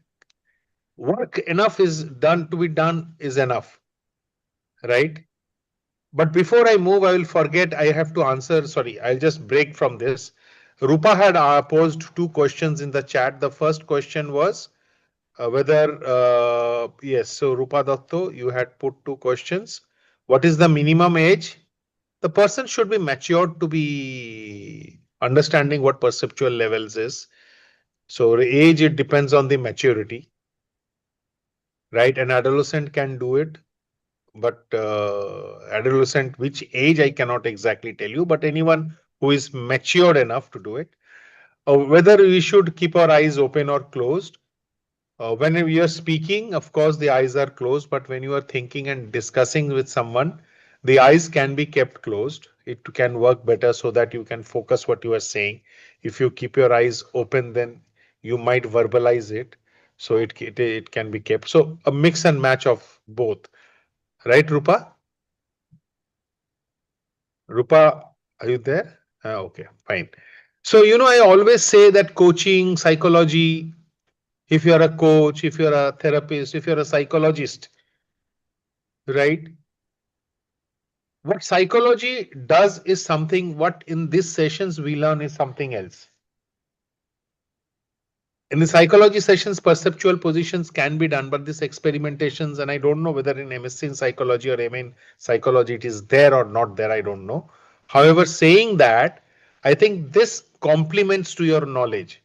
work enough is done to be done is enough, right? But before I move, I will forget. I have to answer. Sorry, I'll just break from this. Rupa had posed two questions in the chat. The first question was whether, yes, so Rupa Datto, you had put two questions. What is the minimum age? The person should be matured to be understanding what perceptual levels is. So the age, it depends on the maturity, right? An adolescent can do it, but adolescent, which age I cannot exactly tell you, but anyone who is matured enough to do it. Whether we should keep our eyes open or closed. When you are speaking, of course, the eyes are closed, but when you are thinking and discussing with someone, the eyes can be kept closed. It can work better so that you can focus what you are saying. If you keep your eyes open, then you might verbalize it. So it can be kept. So a mix and match of both. Right, Rupa? Rupa, are you there? Okay, fine. So, I always say that coaching, psychology, if you're a coach, if you're a therapist, if you're a psychologist, right? What psychology does is something, what in these sessions we learn is something else. In the psychology sessions, perceptual positions can be done, but these experimentations, and I don't know whether in MSc in psychology or MA in psychology it is there or not there, I don't know. However, saying that, I think this complements to your knowledge,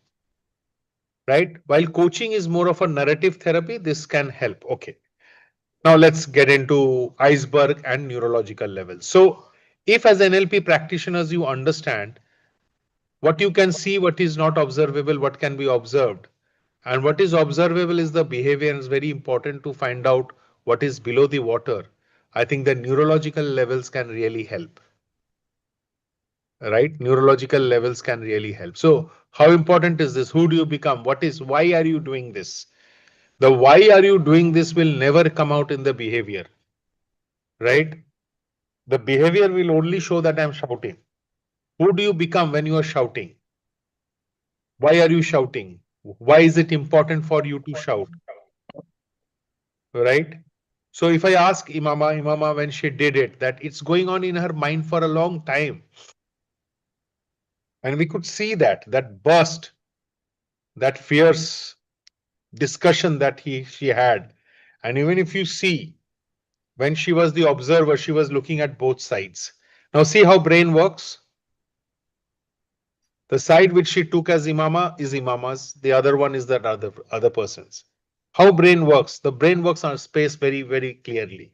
right? While coaching is more of a narrative therapy, this can help. Okay. Now let's get into iceberg and neurological levels. So if as NLP practitioners you understand what you can see, what is not observable, what can be observed, and what is observable is the behavior, and it's very important to find out what is below the water. I think the neurological levels can really help, right? Neurological levels can really help. So how important is this? Who do you become? Why are you doing this? The why are you doing this will never come out in the behavior, right? The behavior will only show that I'm shouting. Who do you become when you are shouting? Why are you shouting? Why is it important for you to shout? Right? So if I ask Imama when she did it, that it's going on in her mind for a long time. And we could see that burst, that fierce discussion that she had. And even if you see, when she was the observer, she was looking at both sides. Now see how brain works. The side which she took as Imama is Imama's. The other one is that other person's. How brain works? The brain works on space very, very clearly.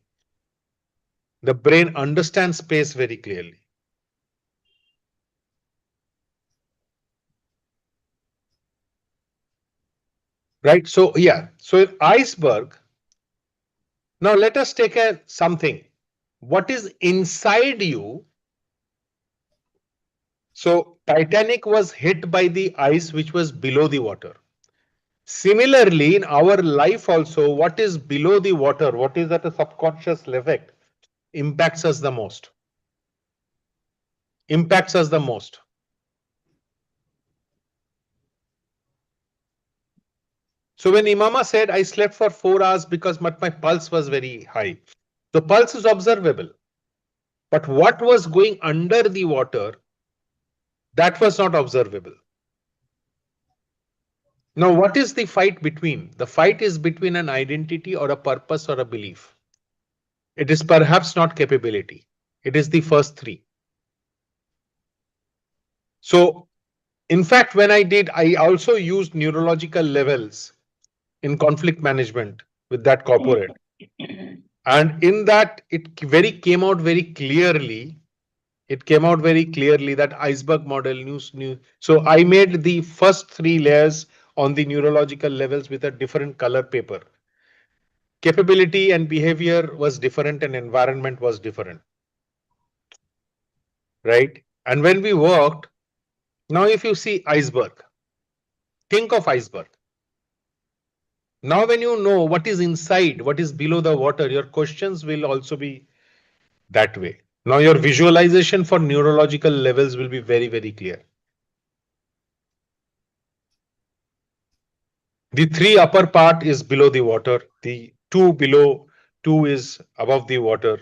The brain understands space very clearly. Right? So yeah. So iceberg. Now let us take something. What is inside you? So Titanic was hit by the ice which was below the water. Similarly, in our life also, what is below the water, what is at a subconscious level, impacts us the most. Impacts us the most. So when Imama said, I slept for 4 hours because my pulse was very high. The pulse is observable. But what was going under the water, that was not observable. Now, what is the fight between? The fight is between an identity or a purpose or a belief. It is perhaps not capability. It is the first three. So, in fact, when I also used neurological levels in conflict management with that corporate. And in that, it came out very clearly. It came out very clearly that iceberg model new. So I made the first 3 layers on the neurological levels with a different color paper. Capability and behavior was different and environment was different. Right? And when we worked, now if you see iceberg, think of iceberg. Now, when you know what is inside, what is below the water, your questions will also be that way. Now, your visualization for neurological levels will be very, very clear. The 3 upper part is below the water. The 2 below, 2 is above the water.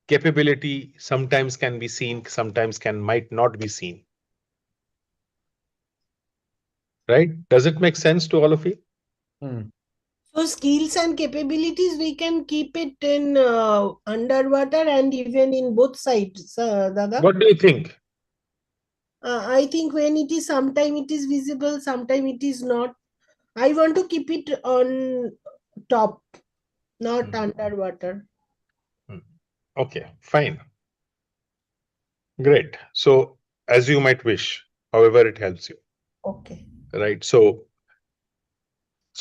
Capability sometimes can be seen, sometimes might not be seen. Right? Does it make sense to all of you? So skills and capabilities, we can keep it in underwater and even in both sides, Dada. What do you think? I think when it is sometime it is visible, sometime it is not. I want to keep it on top, not underwater. Okay, fine. Great. So, as you might wish, however it helps you. Okay. Right. So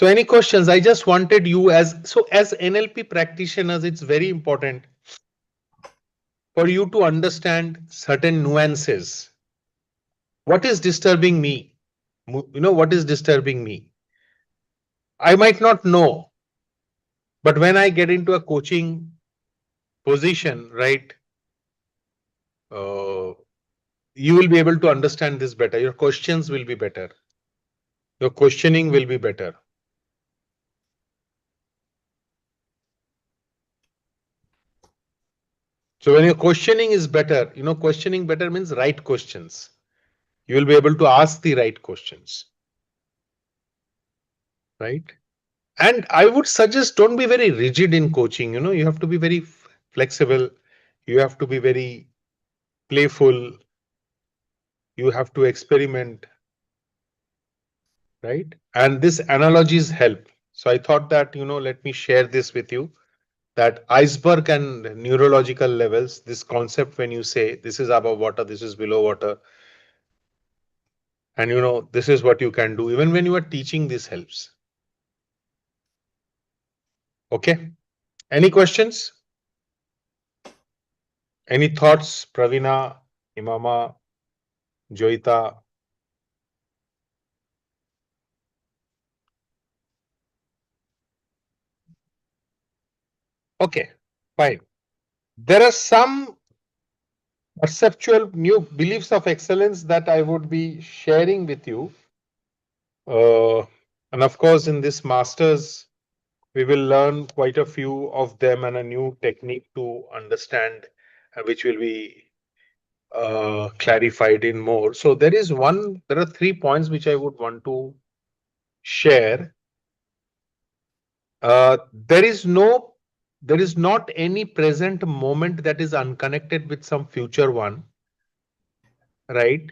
any questions? I just wanted you as NLP practitioners, it's very important for you to understand certain nuances. What is disturbing me? What is disturbing me? I might not know, but when I get into a coaching position, right, you will be able to understand this better. Your questions will be better. Your questioning will be better. So when your questioning is better, questioning better means right questions. You will be able to ask the right questions. Right? And I would suggest don't be very rigid in coaching. You have to be very flexible. You have to be very playful. You have to experiment. Right? And this analogies help. So I thought that, let me share this with you, that iceberg and neurological levels, this concept, when you say this is above water, this is below water, and this is what you can do. Even when you are teaching, this helps. Okay. Any questions? Any thoughts, Pravina, Imama, Joita? Okay, fine. There are some perceptual new beliefs of excellence that I would be sharing with you. And of course, in this master's, we will learn quite a few of them and a new technique to understand, which will be clarified in more. So there are 3 points which I would want to share. There is not any present moment that is unconnected with some future one, right?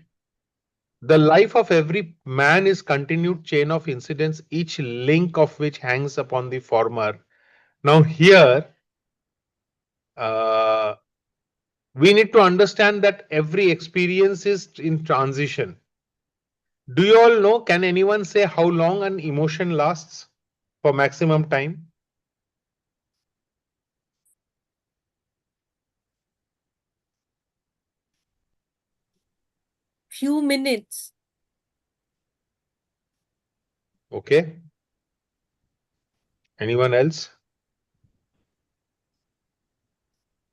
The life of every man is continued chain of incidents, each link of which hangs upon the former. Now here, uh, we need to understand that every experience is in transition. Do you all know, can anyone say how long an emotion lasts for maximum time? Few minutes. Okay. Anyone else?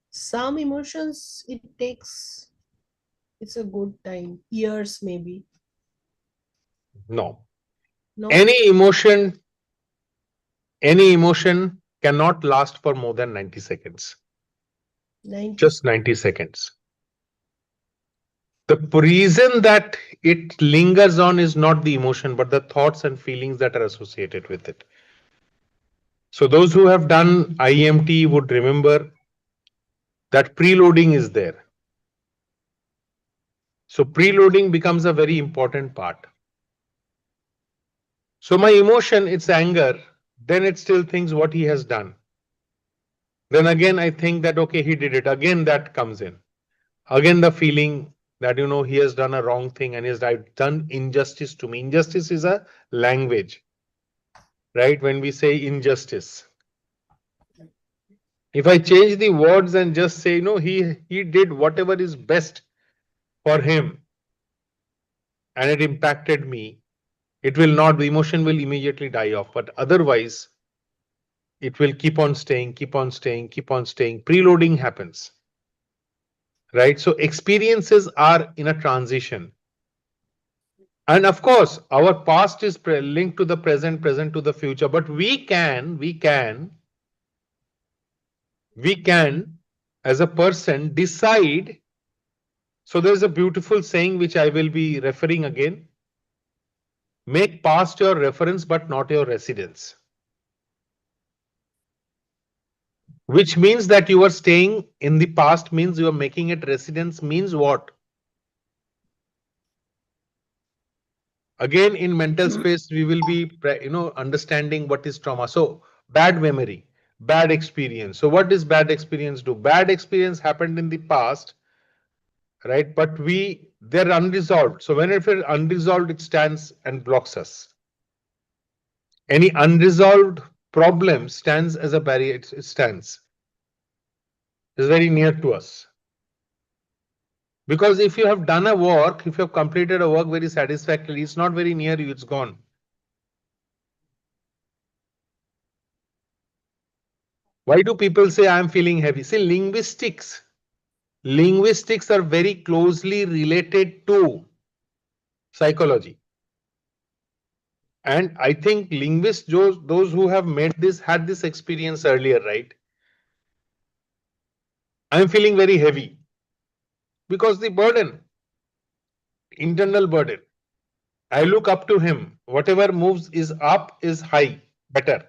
Some emotions, it's a good time, years maybe. No. No, Any emotion cannot last for more than 90 seconds. 90. Just 90 seconds. The reason that it lingers on is not the emotion, but the thoughts and feelings that are associated with it. So those who have done IEMT would remember that preloading is there. So preloading becomes a very important part. So my emotion, it's anger. Then it still thinks what he has done. Then again, I think that, okay, he did it. Again, that comes in. Again, the feeling that, he has done a wrong thing and he has done injustice to me. Injustice is a language, right? When we say injustice, if I change the words and just say, no, he did whatever is best for him and it impacted me, It will not, the emotion will immediately die off, but otherwise it will keep on staying, keep on staying, keep on staying. Preloading happens, right? So experiences are in a transition. And of course, our past is linked to the present, present to the future, but we can, as a person, decide. So there's a beautiful saying which I will be referring again. Make past your reference, but not your residence. Which means that you are staying in the past, means you are making it residence, means what? Again, in mental space, we will be, understanding what is trauma. So bad memory, bad experience. So what does bad experience do? Bad experience happened in the past, right? But they're unresolved. So whenever it's unresolved, it stands and blocks us. Any unresolved problem stands as a barrier. It stands. It's very near to us. Because if you have done a work, if you have completed a work very satisfactorily, it's not very near you, it's gone. Why do people say I'm feeling heavy? See, linguistics are very closely related to psychology. And I think linguists, those who have made this, had this experience earlier, right? I'm feeling very heavy because the burden, internal burden. I look up to him. Whatever moves is up is high, better.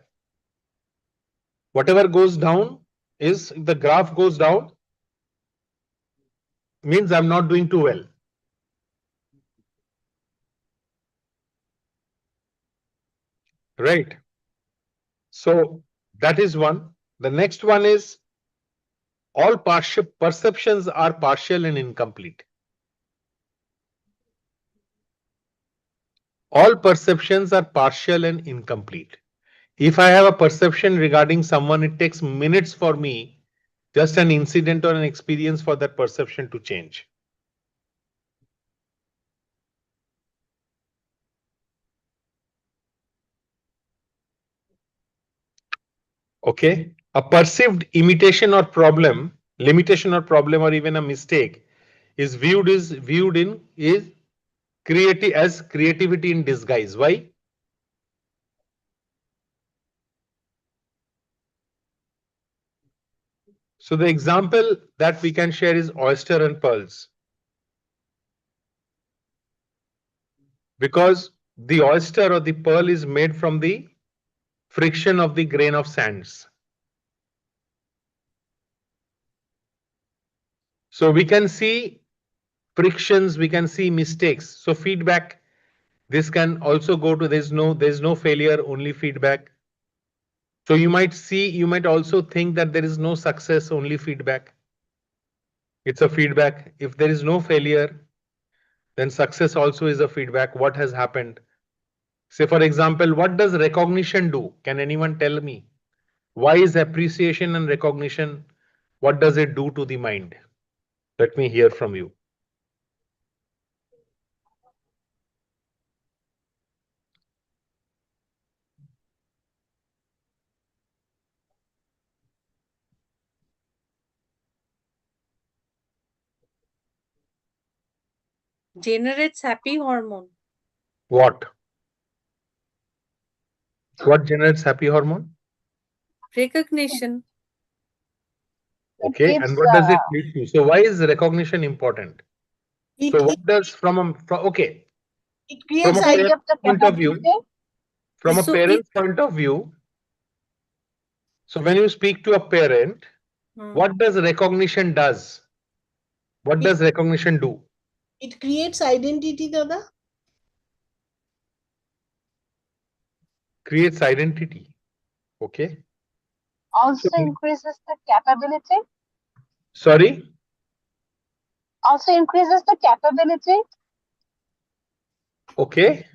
Whatever goes down is, if the graph goes down, means I'm not doing too well. Right. So that is one. The next one is all partial perceptions are partial and incomplete. All perceptions are partial and incomplete. If I have a perception regarding someone, it takes minutes for me, just an incident or an experience, for that perception to change. Okay. A perceived imitation or problem, limitation or problem, or even a mistake is viewed in is creative as creativity in disguise. Why? So the example that we can share is oyster and pearls. Because the oyster or the pearl is made from the friction of the grain of sands. So we can see frictions, we can see mistakes. So feedback, this can also go to, there's no failure, only feedback. So you might also think that there is no success, only feedback. It's a feedback. If there is no failure, then success also is a feedback. What has happened? Say, for example, what does recognition do? Can anyone tell me? Why is appreciation and recognition? What does it do to the mind? Let me hear from you. Generates happy hormone. What? What generates happy hormone? Recognition. Okay, and what does it lead to? So why is recognition important? It, So what does okay, it from creates a idea parent's point of view, from a So parent's point of view, so when you speak to a parent, what does recognition does? What does recognition do? it creates identity, Dada. Creates identity. Okay. Also So, increases the capability. sorry? Also increases the capability. Okay.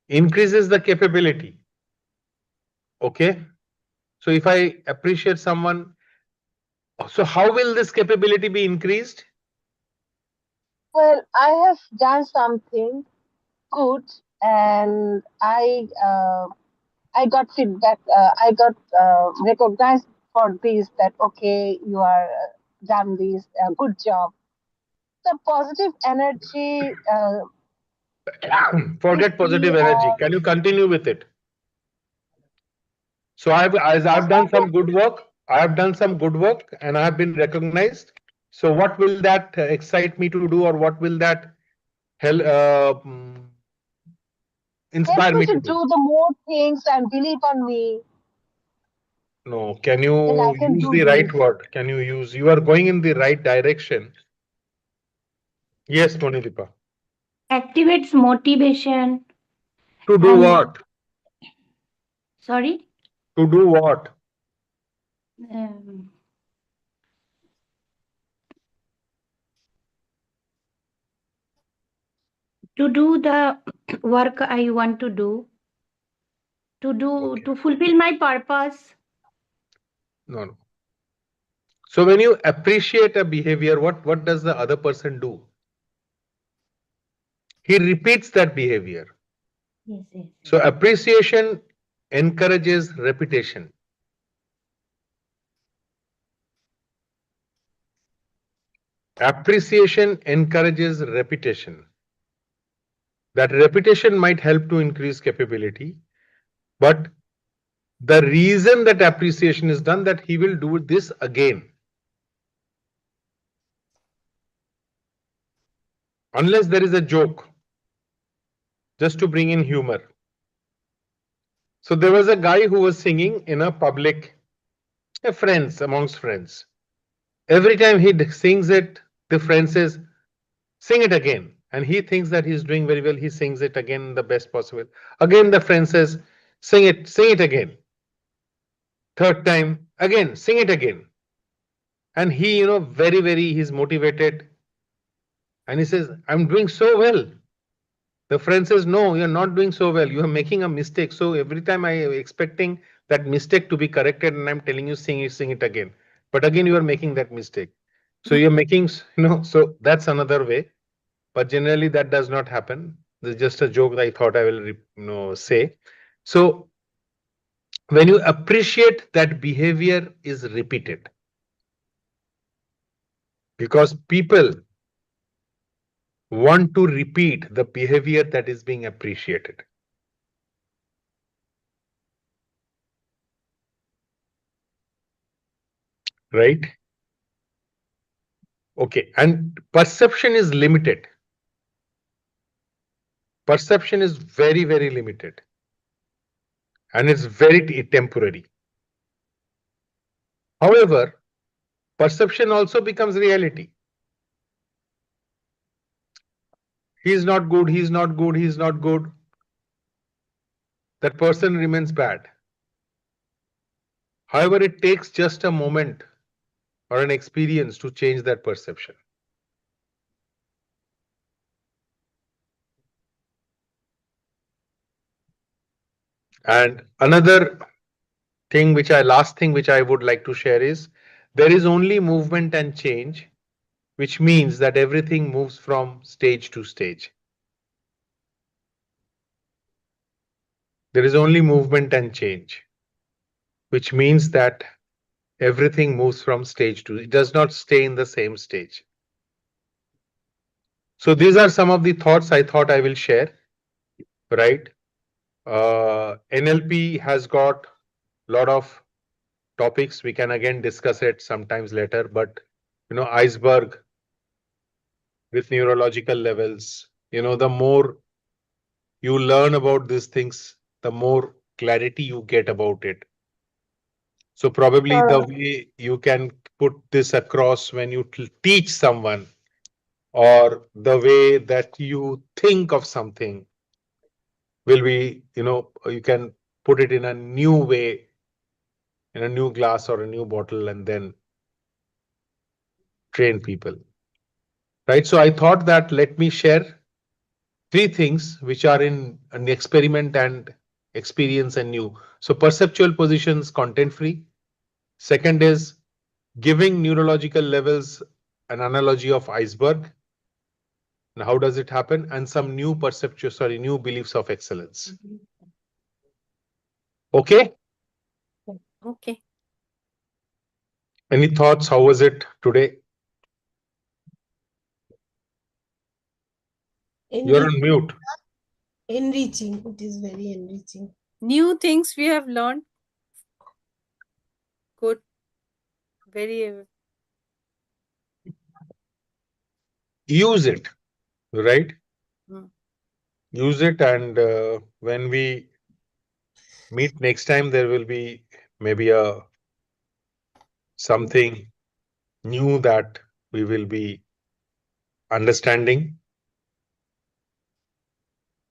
Increases the capability. Okay. So if I appreciate someone, so how will this capability be increased? Well, I have done something good and I got feedback. I got recognized for this. That okay, you are done this. Good job. The positive energy Forget hit me, positive energy. Can you continue with it? So I've done some good work. I have done some good work and I have been recognized. So what will that excite me to do, or what will that help help inspire me me to to do do? the more things and believe on me No, can that I you can use do the right this. word? Can you use? You are going in the right direction. Yes, Monidipa. Activates motivation To do and what? sorry, To do what? um, to do the work I want to do, Okay. to fulfill my purpose. No, no. So when you appreciate a behavior, what does the other person do? He repeats that behavior. Yes, yes, yes. So appreciation encourages repetition. Appreciation encourages repetition. That repetition might help to increase capability, but the reason that appreciation is done, that he will do this again. Unless there is a joke, just to bring in humor. So there was a guy who was singing in a public, friends, amongst friends. Every time he sings it, the friend says, sing it again. And he thinks that he's doing very well. He sings it again the best possible. Again, the friend says, sing it again. Third time, again, sing it again. And he, very, very, he's motivated. And he says, I'm doing so well. The friend says, no, you're not doing so well. You are making a mistake. So every time I am expecting that mistake to be corrected, and I'm telling you, sing it again. But again, you are making that mistake. So you're making, so that's another way. But generally, that does not happen. This is just a joke that I thought I will, say. So when you appreciate that behavior is repeated, because people want to repeat the behavior that is being appreciated. Right? Okay. And perception is limited. Perception is very, very limited. And it's very temporary. However, perception also becomes reality. He's not good, he's not good, he's not good. That person remains bad. However, it takes just a moment or an experience to change that perception. And another last thing which I would like to share is, there is only movement and change, which means that everything moves from stage to stage. There is only movement and change, which means that everything moves from stage to, it does not stay in the same stage. So these are some of the thoughts I thought I will share, right? NLP has got a lot of topics. We can again discuss it sometimes later, but iceberg with neurological levels, the more you learn about these things, the more clarity you get about it. So probably the way you can put this across when you teach someone, or the way that you think of something, will be, you can put it in a new way, in a new glass or a new bottle, and then train people. Right. So I thought that let me share three things which are in an experiment and experience and new. So perceptual positions, content free. Second is giving neurological levels, an analogy of iceberg. And how does it happen? And some new new beliefs of excellence. Okay. Okay. Any thoughts? How was it today? You're on mute. Enriching. It is very enriching. New things we have learned. Good. Very. Use it, right? Mm. Use it, and when we meet next time, there will be maybe something new that we will be understanding.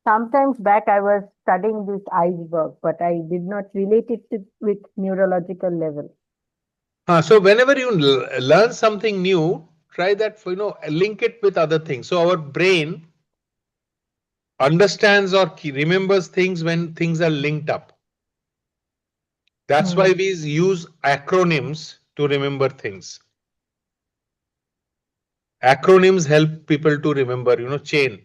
Sometimes back I was studying this iceberg, but I did not relate it with neurological level. So whenever you learn something new, try that, link it with other things. So our brain understands or remembers things when things are linked up. That's why we use acronyms to remember things. Acronyms help people to remember, chain.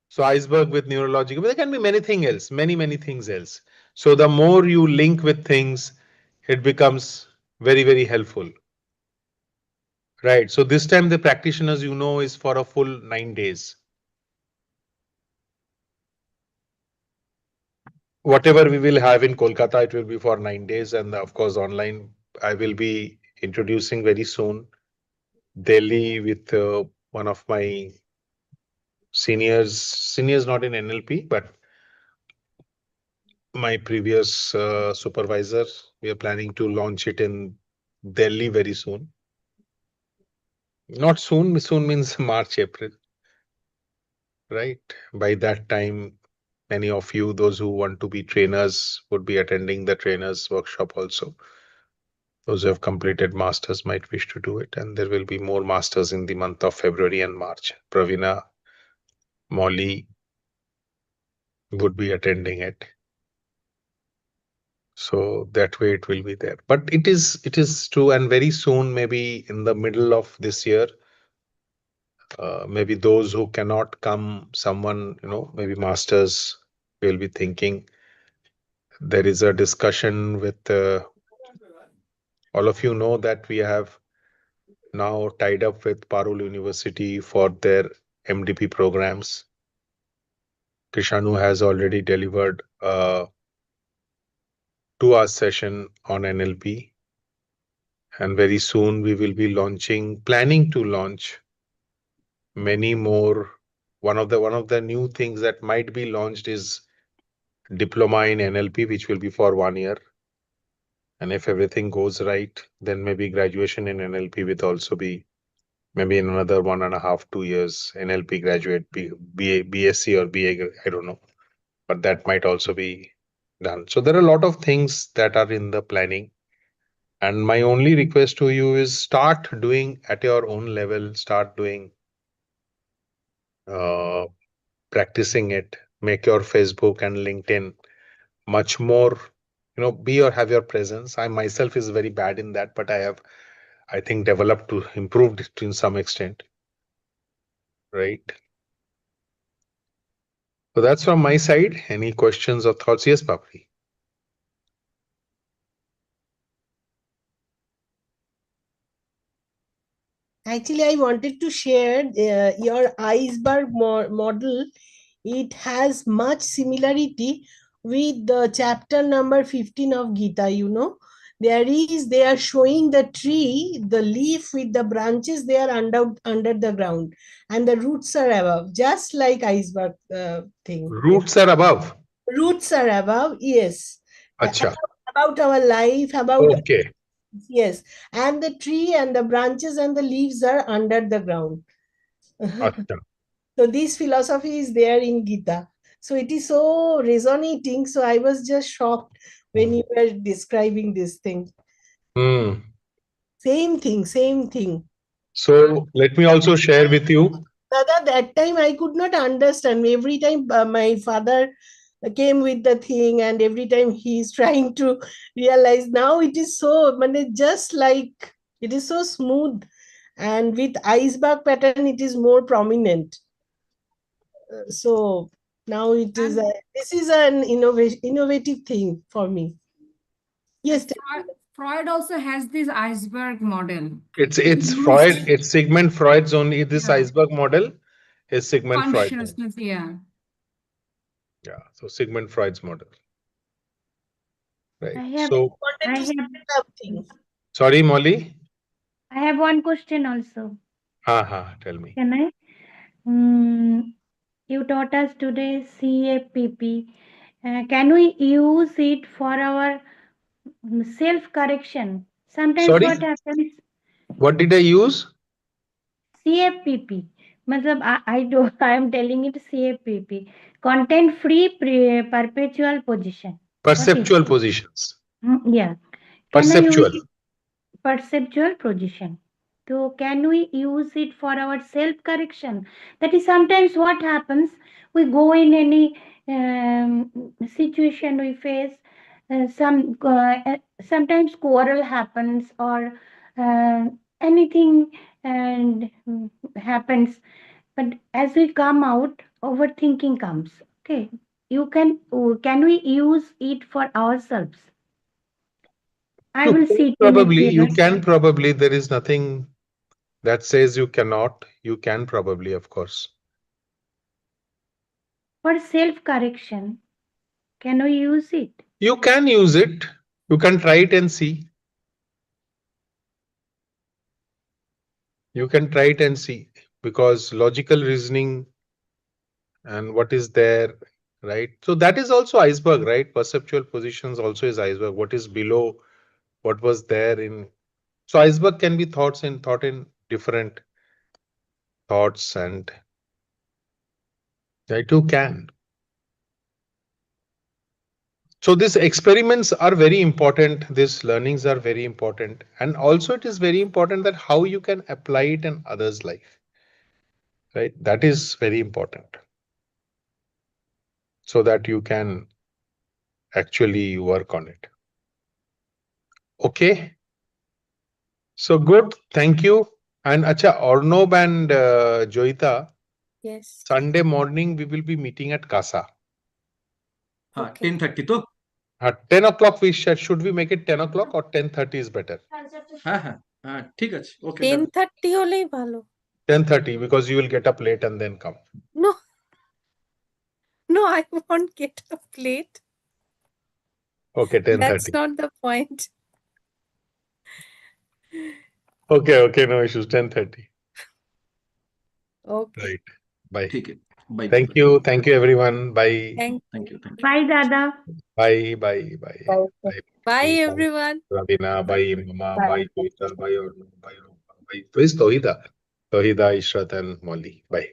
So iceberg with neurological, but there can be many things else, many things else. So the more you link with things, it becomes very, very helpful. Right. So this time the practitioners, is for a full 9 days. Whatever we will have in Kolkata, it will be for 9 days. And of course, online, I will be introducing very soon Delhi with one of my seniors not in NLP, but my previous supervisor. We are planning to launch it in Delhi very soon. Not soon, soon means March, April. Right. By that time, many of you, those who want to be trainers, would be attending the trainers workshop also. Those who have completed masters might wish to do it, and there will be more masters in the month of February and March. Pravina, Molly would be attending it. So that way it will be there. But it is true, and very soon, maybe in the middle of this year, maybe those who cannot come, someone, maybe masters will be thinking. There is a discussion with all of you know that we have now tied up with Parul University for their MDP programs. Krishanu has already delivered a 2-hour session on NLP. And very soon we will be planning to launch many more. One of the new things that might be launched is diploma in NLP, which will be for 1 year. And if everything goes right, then maybe graduation in NLP will also be maybe in another 1.5, 2 years. NLP graduate, BSc or BA, I don't know, but that might also be done. So there are a lot of things that are in the planning. And my only request to you is start doing at your own level, start doing, practicing it, make your Facebook and LinkedIn much more, be or have your presence. I myself is very bad in that, but I think, developed to improved it to some extent. Right. So that's from my side. Any questions or thoughts? Yes, Papri. Actually, I wanted to share your iceberg model. It has much similarity with the chapter number 15 of Gita, they are showing the tree, the leaf with the branches, they are under the ground, and the roots are above, just like iceberg thing. Roots are above. Roots are above, yes. Acha. About our life, about Okay. yes, and the tree and the branches and the leaves are under the ground. Acha. So this philosophy is there in Gita. So it is so resonating. So I was just shocked when you were describing this thing. Hmm. Same thing, same thing. So let me also share with you. Dada, that time I could not understand. Every time my father came with the thing, and every time he's trying to realize. Now it is so, just like it is so smooth, and with iceberg pattern it is more prominent. So now it is this is an innovative thing for me. Yes. Freud also has this iceberg model. It's Freud. It's Sigmund Freud's only. This iceberg model is Sigmund Freud. Consciousness, yeah. Yeah. So Sigmund Freud's model. Right. I have, So I have, something. sorry, Molly. I have one question also. Tell me. Can I? You taught us today CAPP. Can we use it for our self-correction? Sometimes Sorry? what happens? What did I use? CAPP. मतलब I do. I am telling it CAPP. Content free perpetual position. Perceptual positions. Yeah. Can I use Perceptual. it? Perceptual position. So can we use it for our self-correction? That is sometimes what happens. We go in any situation we face. Sometimes quarrel happens or anything and happens. But as we come out, overthinking comes. Okay, can we use it for ourselves? I will sit in a You mirror. can probably. There is nothing that says you cannot. You can probably, of course. For self-correction, can we use it? You can use it. You can try it and see. You can try it and see, because logical reasoning and what is there, right? So that is also iceberg, right? Perceptual positions also is iceberg. What is below, what was there in. So iceberg can be thought in different thoughts, and I too can. So these experiments are very important. These learnings are very important. And also it is very important that how you can apply it in others' life, right? That is very important. So that you can actually work on it. Okay. So good. Thank you. And Acha, Ornob and Joita, Yes. Sunday morning we will be meeting at Casa. 10:30 to? 10 o'clock should we make it 10 o'clock or 10:30 is better? ঠিক আছে, okay, 10:30 হলেই ভালো। 10:30, because you will get up late and then come. No, I won't get up late. Okay, 10:30. That's not the point. Okay, no issues. 10:30. Okay. Right. Bye. ठीक है, bye. Thank you everyone. Bye. Thank you. Bye, Dada. Bye. Bye everyone. Ravina, bye Mama, bye Joita, bye Orno, bye Ropa, bye. Tohida, Ishrat and Molly. Bye.